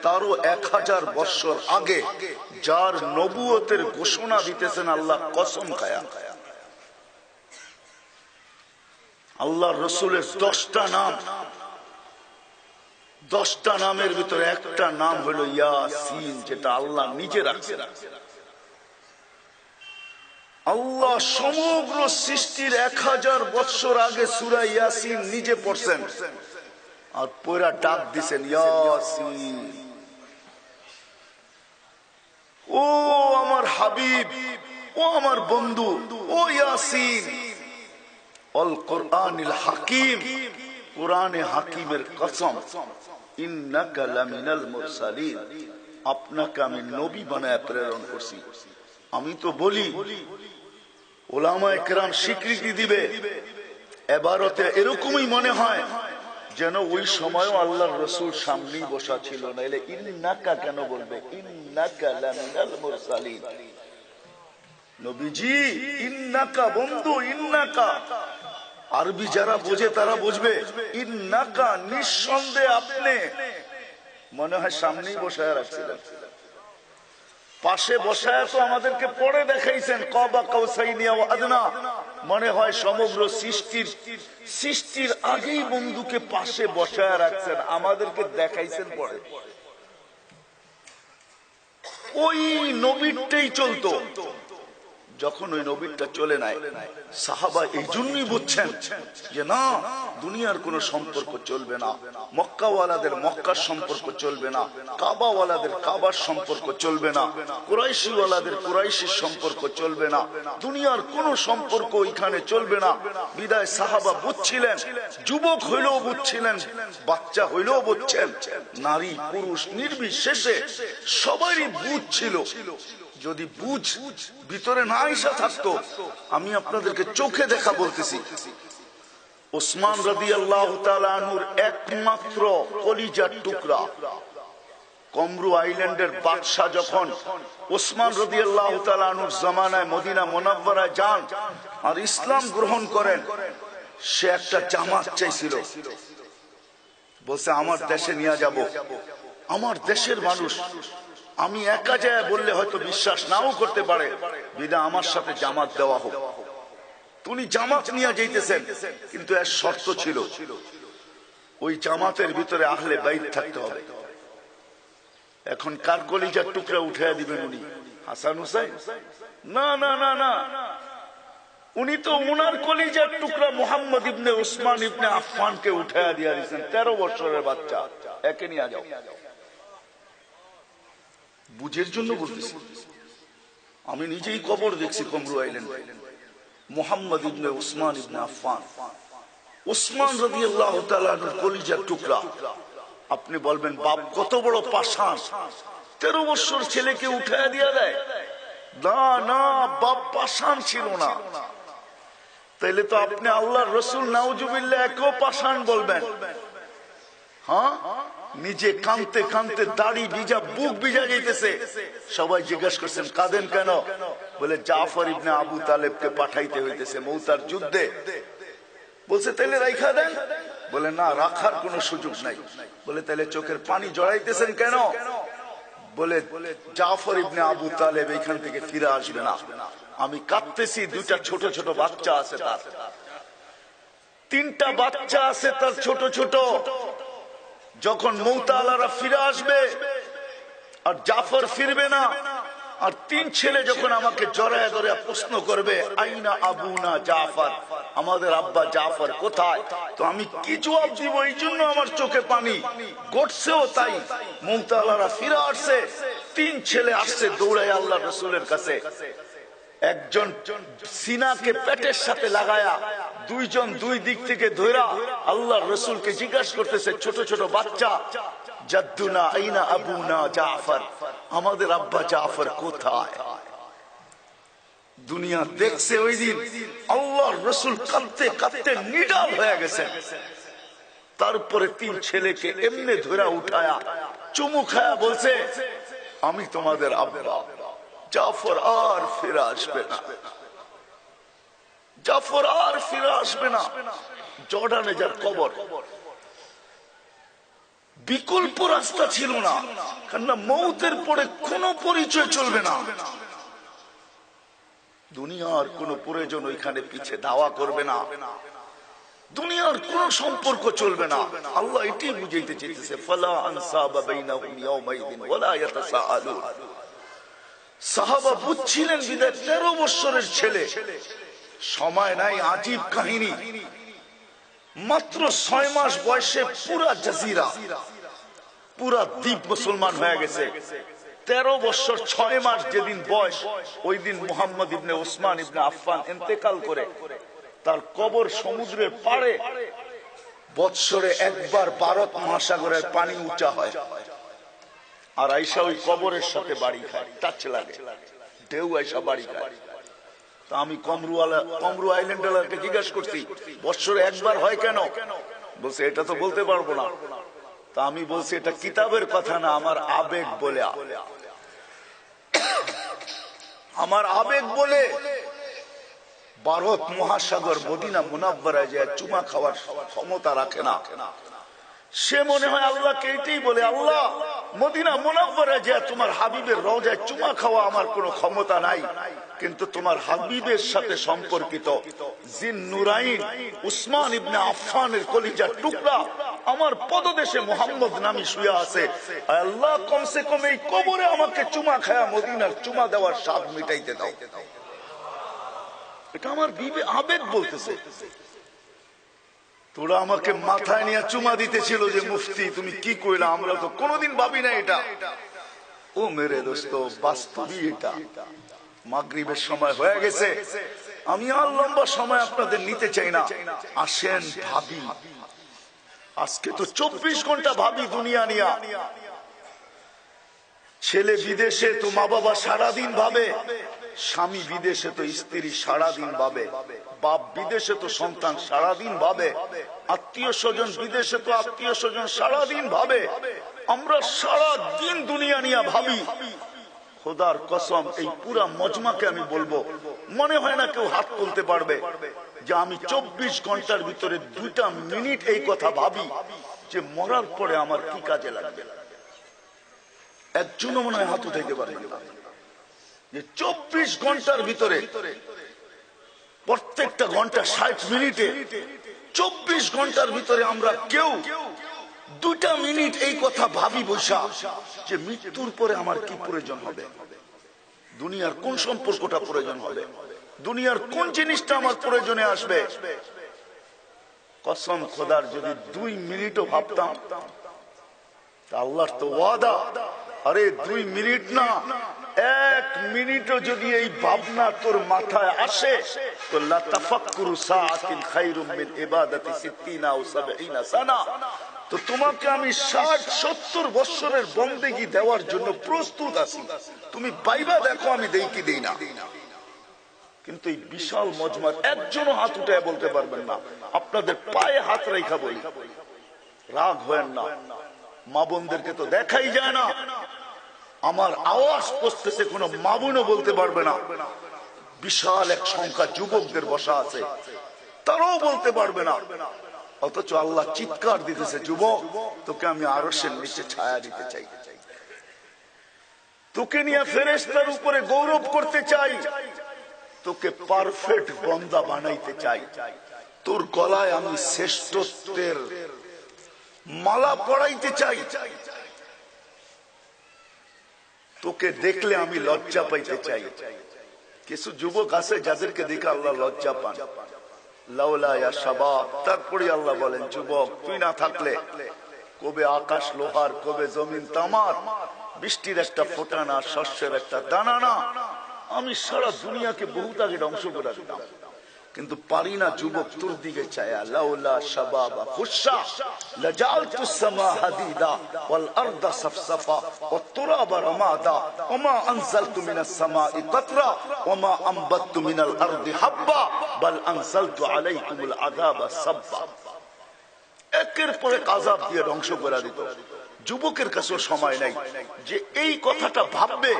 তারও 1000 বছর আগে যার নবুয়তের ঘোষণা দিতেছেন আল্লাহ কসম খায়া। আল্লাহর রাসূলের 10টা নাম, 10টা নামের ভিতরে একটা নাম হলো ইয়াসিন, যেটা আল্লাহ নিজে রাখছেন। আল্লাহ সমগ্র সৃষ্টির 1000 বছর আগে সূরা ইয়াসিন নিজে পড়ছেন আর পুরা ডাক দিছেন ইয়াসিন। ও আমার হাবিব, ও আমার বন্ধু, ও ইয়াসিন, আল কোরআনিল হাকিম, কোরআনে হাকিমের কসম, ইন্নাকা লামিনাল মুরসালিন, আপনাকে আমি নবী বানায় প্রেরণ করছি। আমি তো বলি উলামায়ে কেরাম স্বীকৃতি দিবে, এবারতে এরকমই মনে হয় যেন ওই সময়ও আল্লাহর রাসূল সামনেই বসা ছিল, নাইলে ইন্নাকা কেন বলবে? ইন্নাকা লামিনাল মুরসালিন, নবীজি ইন্নাকা, বন্ধু ইন্নাকা। আরবি যারা বোঝে তারা বুঝবে ইন্নাকা নিঃসন্দেহে আপনি, মনে হয় সামনেই বসায় রাখছিলেন, পাশে বসায় তো আমাদেরকে পড়ে দেখাইছেন কাবা কাউসাইনি ওয়া আদনা। মনে হয় সমগ্র সৃষ্টির আগেই বন্ধুকে পাশে বসায় রাখছেন, আমাদেরকে দেখাইছেন পড়ে। ওই নবীরটাই চলতো। যখন ওই নবীটা চলে নাই, সাহাবা এই জন্যই বুঝছেন যে না, দুনিয়ার কোন সম্পর্ক চলবে না, মক্কাওয়ালাদের মক্কার সম্পর্ক চলবে না, কাবাওয়ালাদের কাবার সম্পর্ক চলবে না, কুরাইশিওয়ালাদের কুরাইশির সম্পর্ক চলবে না, দুনিয়ার কোন সম্পর্ক ওইখানে চলবে না। বিদায় সাহাবা বুঝছিলেন, যুবক হইলেও বুঝছিলেন, বাচ্চা হইলেও বুঝছেন, নারী পুরুষ নির্বিশেষে সবারই বুঝ ছিল। যদি বুঝ ভিতরে না আইসা থাকতো, আমি আপনাদেরকে চোখে দেখা বলতেছি, ওসমান রাদিয়াল্লাহু তাআলা আনহুর একমাত্র কলিজার টুকরা, কমরু আইল্যান্ডের বাদশা যখন ওসমান রাদিয়াল্লাহু তাআলা আনহুর জামানায় মদিনা মুনাওয়ারায় যান আর ইসলাম গ্রহণ করেন, সে একটা জামাত চাইছিল। বলছে আমার দেশে নিয়ে যাব, আমার দেশের মানুষ, আমি একা যায় বললে হয়তো বিশ্বাস নাও করতে পারে, বিদা আমার সাথে জামাত দেওয়া হোক। উনি জামাত নিয়ে যাইতেছেন, কিন্তু এর শর্ত ছিল ওই জামাতের ভিতরে আহলে বাইত থাকতে হবে। এখন কার কলিজার টুকরা উঠে দিবেন উনি? হাসান হুসাইন? না না না না, উনি তো উনার কলিজার টুকরা মুহাম্মদ ইবনে উসমান ইবনে আফফানকে উঠে দিয়ে দিয়েছেন, 13 বছরের বাচ্চা, একে নিয়ে যাও। বুঝের জন্য বলতেছি, আমি নিজেই কবর দেখছি কমরু আইল্যান্ডে, মুহাম্মদ ইবনে উসমান ইবনে আফফান, উসমান রাদিয়াল্লাহু তাআলা আনহুর কলিজার টুকরা। আপনি বলবেন বাপ কত বড় পাষাণ, 13 বছর ছেলেকে উঠায় দিয়ে দেয়? না না, বাপ পাষাণ ছিল না। তাইলে তো আপনি আল্লাহর রাসূল নাউজুবিল্লাহ একেও পাষাণ বলবেন? হ্যাঁ, নিজে কাঁদতে কাঁদতে দাড়ি ভিজা, বুক ভিজা যাইতেছে। সবাই জিজ্ঞাসা করছেন কাঁদেন কেন? বলে জাফর ইবনে আবু তালেবকে পাঠাইতে হইতেছে মৌতার যুদ্ধে। বলছে তাইলে রাইখা দেন? বলে না, রাখার কোন সুযোগ নাই। বলে তাইলে চোখের পানি জড়াইতেছেন কেন? বলে জাফর ইবনে আবু তালেব এখান থেকে ফিরে আসবে না, আমি কাঁদতেছি। 2টা ছোট ছোট বাচ্চা আছে তার, 3টা বাচ্চা আছে তার ছোট ছোট। যখন মৌতালারা ফিরে আসবে আর জাফর ফিরবে না, আর 3 ছেলে যখন আমাকে জড়ায় ধরে প্রশ্ন করবে আইনা আবুনা জাফর, আমাদের আব্বা জাফর কোথায়, তো আমি কি জবাব দিব? এই জন্য আমার চোখে পানি গড়ছেও। তাই মৌতালারা ফিরে আসছে, 3 ছেলে আসছে দৌড়ায় আল্লাহ রাসূলের কাছে। একজন সিনাকে পেটের সাথে লাগায়া, 2 জন 2 দিক থেকে ধইরা আল্লাহর রাসূলকে জিজ্ঞাসা করতেছে, ছোট ছোট বাচ্চা, জাদ্দুনা আইনা আবুনা জাফর, আমাদের আব্বা জাফর কোথায়? দুনিয়া দেখছে ওই দিন আল্লাহর রাসূল কাঁদতে কাঁদতে নিডাল হয়ে গেছে। তারপরে 3 ছেলেকে এমনি ধরে উঠায়া চুমু খায়া বলছে, আমি তোমাদের আব্বা, জাফর আর ফিরে আসবে না, জাফর আর ফিরে আসবে না। জর্ডানে যার কবর, বিকল্প রাস্তা ছিল না, কেননা মৌতের পরে কোনো পরিচয় চলবে না। দুনিয়ার কোন প্রয়োজন ওইখানে পিছে দাওয়া করবে না, দুনিয়ার কোন সম্পর্ক চলবে না। আল্লাহ এটাই বুঝাইতে চাইতেছে, ফালা আনসাবা বাইনাহুম ইয়াওমাইদিন ওয়ালা ইয়াতাসাআলুন। সাহাবা বুঝছিলেন বিদায় 13 বছরের ছেলে, সময় নাই। আজীব কাহিনী, মাত্র 6 মাস বয়সে পুরা জাজিরা, পুরা দ্বীপ মুসলমান হয়ে গেছে। 13 বছর 6 মাস যেদিন বয়স, ওই দিন মুহাম্মদ ইবনে উসমান ইবনে আফফান ইন্তেকাল করে। তার কবর সমুদ্রের পাড়ে, বৎসরে একবার ভারত মহাসাগরের পানি উঁচা হয়, আর আইসা ওই কবরের সাথে বাড়ি খায়, টাচ লাগে, ঢেউ আইসা বাড়ি খায়। তা আমি কমরু আইল্যান্ডকে জিজ্ঞাসা করছি, বৎসরে একবার হয় কেন? বলছে এটা তো বলতে পারবো না। তা আমি বলছি এটা কিতাবের কথা না, আমার আবেগ বলে, আমার আবেগ বলে ভারত মহাসাগর মদিনা মুনাব্বারায় যায় চুমা খাওয়ার ক্ষমতা রাখে না। সে মনে হয় আল্লাহকে এটাই বলে, আল্লাহ মদিনা মুনাব্বারায় যায় তোমার হাবিবের রওজায় চুমা খাওয়া আমার কোনো ক্ষমতা নাই, কিন্তু তোমার হাবিবের সাথে সম্পর্কিত জিন নুরাইন উসমান ইবনে আফফানের কলিজার টুকরা আমার পদদেশে মুহাম্মদ নামী শুয়ে আছে। আল্লাহ কমসে কম এই কবরে আমাকে চুমা খায়া মদিনার চুমা দেওয়ার স্বাদ মিটাইতে দাও। এটা আমার আবেগ বলতেছে। তোরা আমাকে মাথায় নিয়ে চুমা দিতেছিল যে মুফতি তুমি কি কইলা, আমরা তো কোনোদিন ভাবি না এটা। ও মেরে দোস্ত, বাস্তবই এটা। মাগরিবের সময় হয়ে গেছে, আমি আর লম্বা সময় আপনাদের নিতে চাই না। আসেন ভাবি, আজকে তো 24 ঘন্টা ভাবি দুনিয়া নিয়া। ছেলে বিদেশে তো মা বাবা সারাদিন ভাবে, স্বামী বিদেশে তো স্ত্রী সারাদিন ভাবে, বাপ বিদেশে তো সন্তান সারাদিন ভাবে, আত্মীয় স্বজন বিদেশে তো আত্মীয় স্বজন সারাদিন ভাবে। আমরা সারাদিন দুনিয়া নিয়ে ভাবি। খোদার কসম, এই পুরা মজমাকে আমি বলবো, মনে হয় না কেউ হাত তুলতে পারবে যে আমি 24 ঘন্টার ভিতরে 2টা মিনিট এই কথা ভাবি যে মরার পরে আমার কি কাজে লাগবে। একজনও মনে হয় হাত উঠাইতে পারবে না যে 24 ঘন্টার ভিতরে প্রত্যেকটা ঘন্টা 60 মিনিটে 24 ঘন্টার ভিতরে আমরা কেউ 2টা মিনিট এই কথা ভাবি বৈশা যে মৃত্যুর পরে আমার কি প্রয়োজন হবে, দুনিয়ার কোন সম্পর্কটা প্রয়োজন হবে, দুনিয়ার কোন জিনিসটা আমার প্রয়োজনে আসবে। কসম খোদার, যদি 2 মিনিটও ভাবতাম, আল্লাহর তো ওয়াদা, আরে 2 মিনিট না, 1 মিনিটও যদি এই ভাবনা তোর মাথায় আসে, তো লা তাফাক্কুরু সাআতিন খায়রুম মিন ইবাদাতি 60 আও 70 সানা, তো তোমাকে আমি 60-70 বছরের বন্দেগী দেওয়ার জন্য প্রস্তুত আছি। তুমি পাইবা দেখো আমি দেই কি দেই না। কিন্তু এই বিশাল মজমার একজনও হাত উঠায় বলতে পারবেন না। আপনাদের পায়ে হাত রেখা বলি, রাগ হয় না, মা বোনদেরকে তো দেখাই যায় না। আমার আওয়াজ পৌঁছতেছে, কোনো মা বোনও বলতে পারবে না। বিশাল এক সংখ্যা যুবকদের বসা আছে, তারাও বলতে পারবে না। অথচ আল্লাহ চিৎকার দিতেছে, যুবক তোকে আমি আরশের নিচে ছায়া দিতে চাই, তোকে নিয়ে ফেরেশতার উপরে গৌরব করতে চাই, তোকে পারফেক্ট বান্দা বানাইতে চাই, তোর গলায় আমি শ্রেষ্ঠত্বের মালা পরাইতে চাই, তোকে দেখলে আমি লজ্জা পাইতে চাই। কিছু যুবক আছে যাদেরকে দেখে আল্লাহ লজ্জা পান। লাউলা ইয়া শাবাব, তারপরে আল্লাহ বলেন, যুবক তুই না থাকলে কবে আকাশ লোহার, কবে জমিন তামার, বৃষ্টির একটা ফোঁটা না, শস্যের একটা দানা না, আমি সারা দুনিয়াকে বহুত আগে ধ্বংস করে দিতাম। কিন্তু পারি না যুবক তোর দিকে চায়া। লাউলা শাবাবা খুশা লাজালতু সামা হাদিদা ওয়াল আরদা সাফসাফা ওয়াত তুরাবা রামাদা ওমা আনজালতু মিনাস সামাই কাতরা ওমা আমবাততু মিনাল আরদি হাব্বা বাল আনজালতু আলাইকুমুল আযাবা সাব্বা। একের পর এক আযাব দিয়ে ধ্বংস করে দিত। যুবকের কাছে সময় নাই যে এই কথাটা ভাববে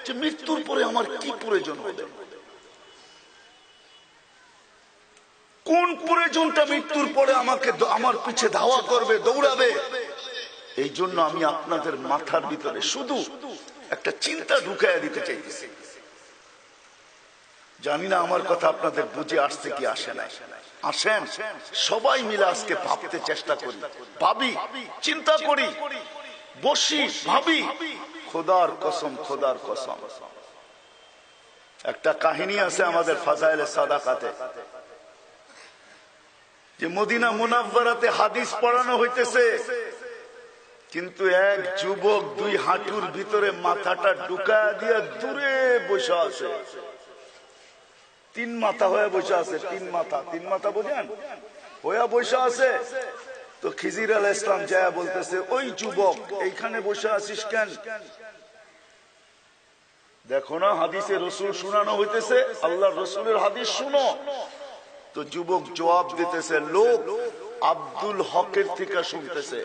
যে মৃত্যুর পরে আমার কি প্রয়োজন হবে, কোন প্রয়োজনটা মৃত্যুর পরে আমাকে আমার পিছে ধাওয়া করবে, দৌড়াবে। এই জন্য আমি আপনাদের মাথার ভিতরে শুধু একটা চিন্তা ঢুকাইয়া দিতে চাইতেছি। জানি না আমার কথা আপনাদের বুঝে আসছে কি আসে না। আসেন সবাই মিলে আজকে ভাবতে চেষ্টা করি, ভাবি, চিন্তা করি, বসি, ভাবি। খোদার কসম, খোদার কসম, একটা কাহিনী আছে আমাদের ফাজাইলে সাদাকাতে, যে মদিনা মুনাওয়ারাতে হাদিস পড়ানো হইতেছে, কিন্তু এক যুবক 2 হাঁটুর ভিতরে মাথাটা ঢুকায়া দিয়ে দূরে বসে আছে। 3 মাথা হয়ে বসে আছে, 3 মাথা বোঝেন, হয়ে বসে আছে। তো খিজির আলাইহিস সালাম যায় বলতেছে, ওই যুবক এইখানে বসে আছিস কেন? দেখো না হাদিসে রসুল শোনানো হইতেছে, আল্লাহর রসুলের হাদিস শুনো। তো যুবক জবাব দিতেছে, লোক আব্দুল হকের থেকে শুনতেছে,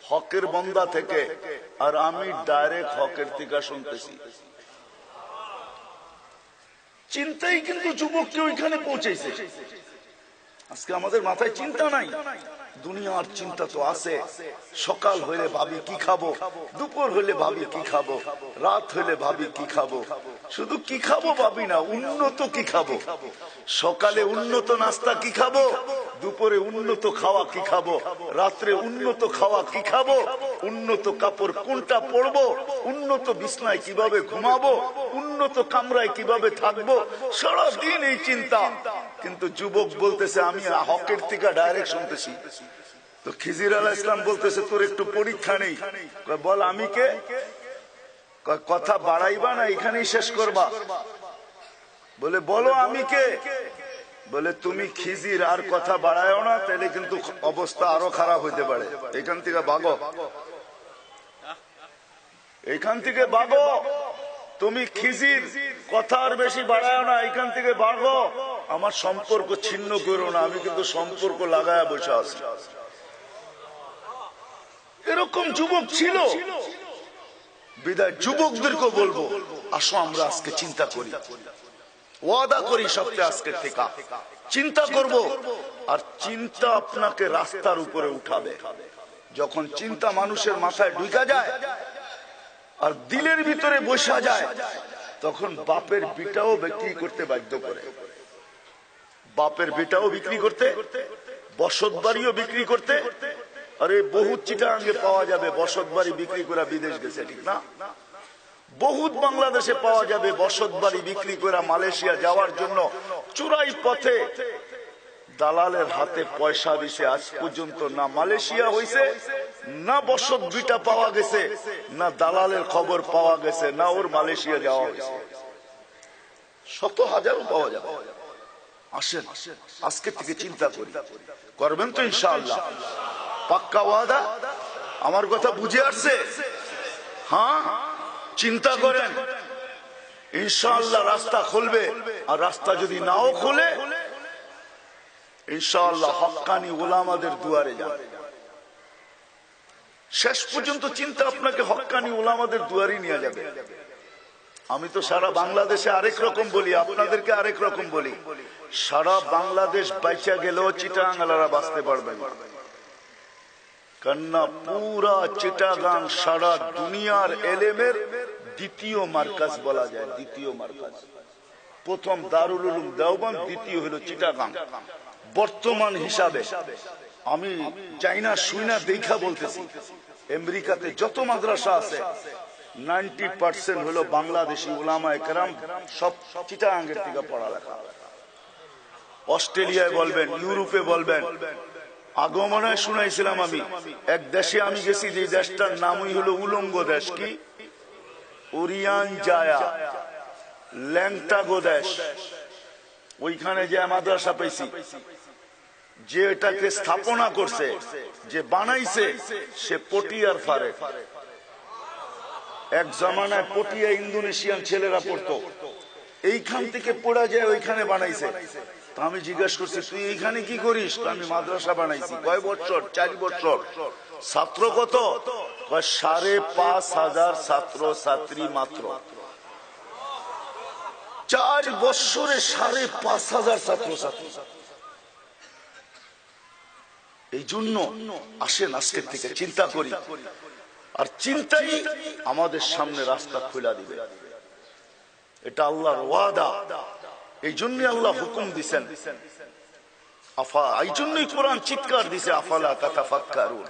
হকের বন্দা থেকে, আর আমি ডাইরেক্ট হকের থেকে শুনতেছি। চিন্তাই কিন্তু যুবককে ওইখানে পৌঁছেছে। আজকে আমাদের মাথায় চিন্তা নাই, দুনিয়ার চিন্তা তো আছে। সকাল হইলে ভাবি কি খাবো, দুপুর হইলে ভাবি কি খাবো, রাত হইলে ভাবি কি খাবো। শুধু কি খাবো ভাবি না, উন্নত কি খাবো। সকালে উন্নত নাস্তা কি খাবো, দুপুরে উন্নত খাওয়া কি খাবো, রাত্রে উন্নত খাওয়া কি খাবো, উন্নত কাপড় কোনটা পরবো, উন্নত বিছনায় কিভাবে ঘুমাবো, উন্নত কামরায় কিভাবে থাকবো, সারাদিন এই চিন্তা। কিন্তু যুবক বলতেছে আমি হকের থেকে ডাইরেক্ট শুনতেছি। তো খিজির আলাইহিস সালাম বলতেছে, তোর একটু পরীক্ষা নেই? বল আমি কে? কথা বাড়াইবা না এখানেই শেষ করবা? বলে বলো আমি কে? বলে তুমি খিজির, আর কথা বাড়ায়ও না, তাহলে কিন্তু অবস্থা আরো খারাপ হইতে পারে। এখান থেকে ভাগো, এখান থেকে ভাগো। তুমি খিজির, কথা আর বেশি বাড়ায়ও না, এখান থেকে ভাগো। আমার সম্পর্ক ছিন্ন করো না, আমি কিন্তু সম্পর্ক লাগায় বসে আছি। এরকম যুবক ছিল। বিদায় যুবকদেরকে বলবো, আসো আমরা আজকে চিন্তা করি, ওয়াদা করি সপ্তাহে আজকে থেকে চিন্তা করব। আর চিন্তা আপনাকে রাস্তার উপরে উঠাবে। যখন চিন্তা মানুষের মাথায় ঢুকা যায় আর দিলের ভিতরে বসা যায়, তখন বাপের বিটাও বিক্রি করতে বাধ্য করে। বাপের বিটাও বিক্রি করতে, বসত বাড়িও বিক্রি করতে। আরে বহুত চিটাগাঙ্গে পাওয়া যাবে বসত বাড়ি বিক্রি করে বিদেশ গেছে, ঠিক না? বহুত বাংলাদেশে পাওয়া যাবে বসত বাড়ি বিক্রি করে মালয়েশিয়া যাওয়ার জন্য চুরাই পথে দালালের হাতে পয়সা দিছে। আজ পর্যন্ত না মালয়েশিয়া হইছে, না বসত বিটা পাওয়া গেছে, না দালালের খবর পাওয়া গেছে, না ওর মালয়েশিয়া যাওয়া হয়েছে। শত হাজারও পাওয়া যাবে। আসেন আজকে থেকে চিন্তা করি, করবেন তো ইনশাআল্লাহ? পাক্কা ওয়াদা? আমার কথা বুঝে আসছে? হ্যাঁ, চিন্তা করেন, ইনশাআল্লাহ রাস্তা খুলবে। আর রাস্তা যদি নাও খুলে, ইনশাআল্লাহ হক্কানি উলামাদের দুয়ারে যাবে। শেষ পর্যন্ত চিন্তা আপনাকে হক্কানি উলামাদের দুয়ারে নিয়ে যাবে। আমি তো সারা বাংলাদেশে আরেক রকম বলি, আপনাদেরকে আরেক রকম বলি। সারা বাংলাদেশ বাইচা গেলেও চিটাগাংরা বাঁচতে পারবেন না। কেননা পুরা চিটাগাং সারা দুনিয়ার এলেমের দ্বিতীয় মার্কাজ বলা যায়। দ্বিতীয় মার্কাজ, প্রথম দারুল উলুম দেওবন্দ, দ্বিতীয় হলো চিটাগাং। বর্তমান হিসাবে আমি চাইনা শুইনা দেখা বলতেছি, আমেরিকাতে যত মাদ্রাসা আছে 90% হলো বাংলাদেশি উলামায়ে কেরাম, সব চিটাগাঙ্গের থেকে পড়ালেখা। অস্ট্রেলিয়ায় বলবেন, ইউরোপে বলবেন। আগমনে শুনাইছিলাম আমি, এক দেশে আমি গেছি, যে দেশটার নামই হলো উলঙ্গ দেশ। কি? ওরিয়ান জায়া, ল্যাংটাগো দেশ। ওইখানে যে মাদ্রাসা পাইছি, যে এটাকে স্থাপনা করছে, যে বানাইছে, সে পটিয়ার ফারেক। এক জামানায় পটিয়া ইন্দোনেশিয়ান ছেলেরা পড়তো, এইখান থেকে পড়া যায় ওইখানে বানাইছে। তা আমি জিজ্ঞাসা করছি, তুই এইখানে কি করিস? আমি মাদ্রাসা বানাইছি। কয় বছর? 4 বছর। ছাত্র কত? 5,500 ছাত্র ছাত্রী মাত্র। 4 বছরে 5,500 ছাত্র ছাত্রী। এই জন্য আসেন আজকের থেকে চিন্তা করি, আর চিন্তাই আমাদের সামনে রাস্তা খোলা দিবে। এটা আল্লাহর ওয়াদা। এই জন্যই আল্লাহ হুকুম দিছেন, এই জন্যই কোরআন চিৎকার দিছে, আফালা তাতাফাক্কারুন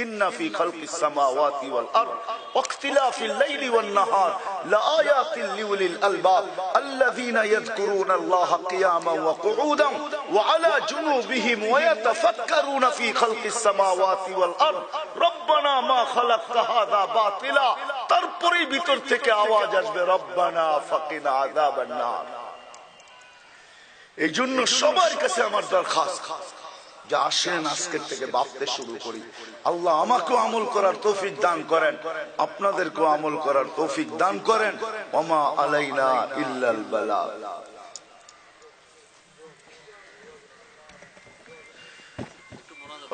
ইন্না ফি খালকিস সামাওয়াতি ওয়াল আরদ ওয়াখতিলাফিল লাইলি ওয়ান নাহার লাআয়াতিল লিউলিল আলবাব আল্লাযীনা ইয়াযকুরুনাল্লাহা কিয়ামান ওয়া কুউদান ওয়া আলা জুনুবিহিম ওয়া ইয়াতাফাক্কারুনা ফি খালকিস সামাওয়াতি ওয়াল আরদ রব্বানা মা খালাকতা হাযা বাতিলা। তারপরে ভিতর থেকে আওয়াজ আসবে, রব্বানা ফাকিনা আযাবান নার। এই জন্য সবার কাছে আমার দরখাস্ত, যে আসেন আজকের থেকে ভাবতে শুরু করি। আল্লাহ আমাকেও আমল করার তৌফিক দান করেন, আপনাদেরকেও আমল করার তৌফিক দান করেন। ওমা আলাইনা ইল্লাল বালাগ।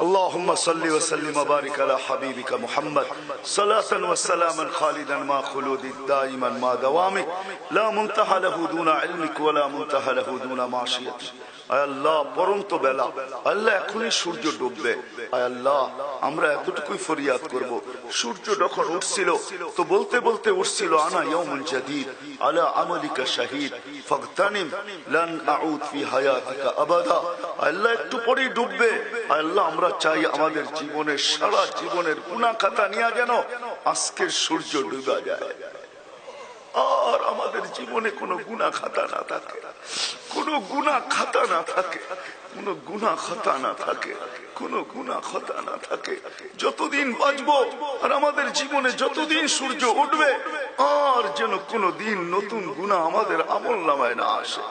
اللهم صل وسلم وبارك على حبيبك محمد صلاة وسلاما خالدا ما خلود دائما ما دوامك لا منتهى له دون علمك ولا منتهى له دون معصيتك। আয় আল্লাহ, পরন্ত বেলা, আল্লাহ এখনই সূর্য ডুববে। আয় আল্লাহ, আমরা এতটুকুই ফরিয়াদ করব। সূর্য যখন উঠছিল তো বলতে বলতে উঠছিল, আনা ইয়াউমুল জাদীদ আলা আমালিকা শাহীদ ফাগতানিম লান আউদ ফি হায়াতিকা আবাদা। আল্লাহ একটু পরেই ডুববে। আল্লাহ, আমরা চাই আমাদের জীবনের সারা জীবনের গুনাহ খাতা নিয়ে যেন আজকের সূর্য ডুবে যায়, আর আমাদের জীবনে কোনো গুনাহ খাতা না থাকে, কোনো গুনাহ খাতা না থাকে, কোনো গুনাহ খাতা না থাকে, কোনো গুনাহ খাতা না থাকে। যতদিন বাঁচবো আর আমাদের জীবনে যতদিন সূর্য উঠবে, আর যেন কোনো দিন নতুন গুনাহ আমাদের আমল নামায় না আসে।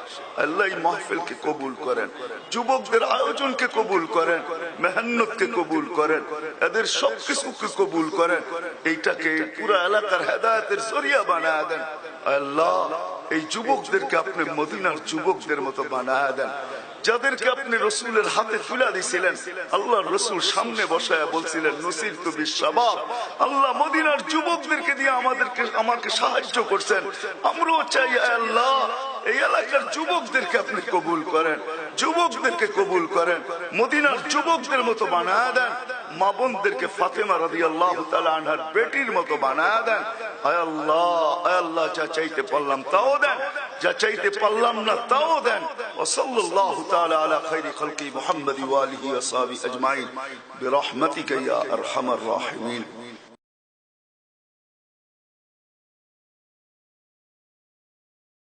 আল্লাহ এই মাহফিলকে কবুল করেন, যুবকদের আয়োজনকে কবুল করেন, মেহনতকে কবুল করেন, এদের সবকিছুকে কবুল করেন। এইটাকে পুরো এলাকার হেদায়েতের জরিয়া বানায় দেন। আল্লাহ, এই যুবকদেরকে আপনি মদিনার যুবকদের মতো বানায় দেন, যাদেরকে আপনি রসুলের হাতে তুলে দিয়েছিলেন। আল্লাহ রসুল সামনে বসায় বলছিলেন, নুসিরতু বিশ-শাবাব। আল্লাহ মদিনার যুবকদেরকে দিয়ে আমাকে সাহায্য করছেন। আমরাও চাই আল্লাহ এই এলাকার যুবকদেরকে আপনি কবুল করেন, যুবকদেরকে কবুল করেন, মদিনার যুবকদের মতো বানায় দেন। মা বোনদেরকে ফাতেমা রাদিয়াল্লাহু তাআলা আনহার বেটির মতো বানায় দেন। আয় আল্লাহ, আয় আল্লাহ, যা চাইতে পারলাম তাও দেন, যা চাইতে পারলাম না তাও দেন। ওয়া সাল্লাল্লাহু তাআলা আলা খায়রি খালকি মুহাম্মাদি ওয়া আলিহি ওয়া সাহবিহি আজমাইন বিরহমাতিকা ইয়া আরহামার রাহিমিন।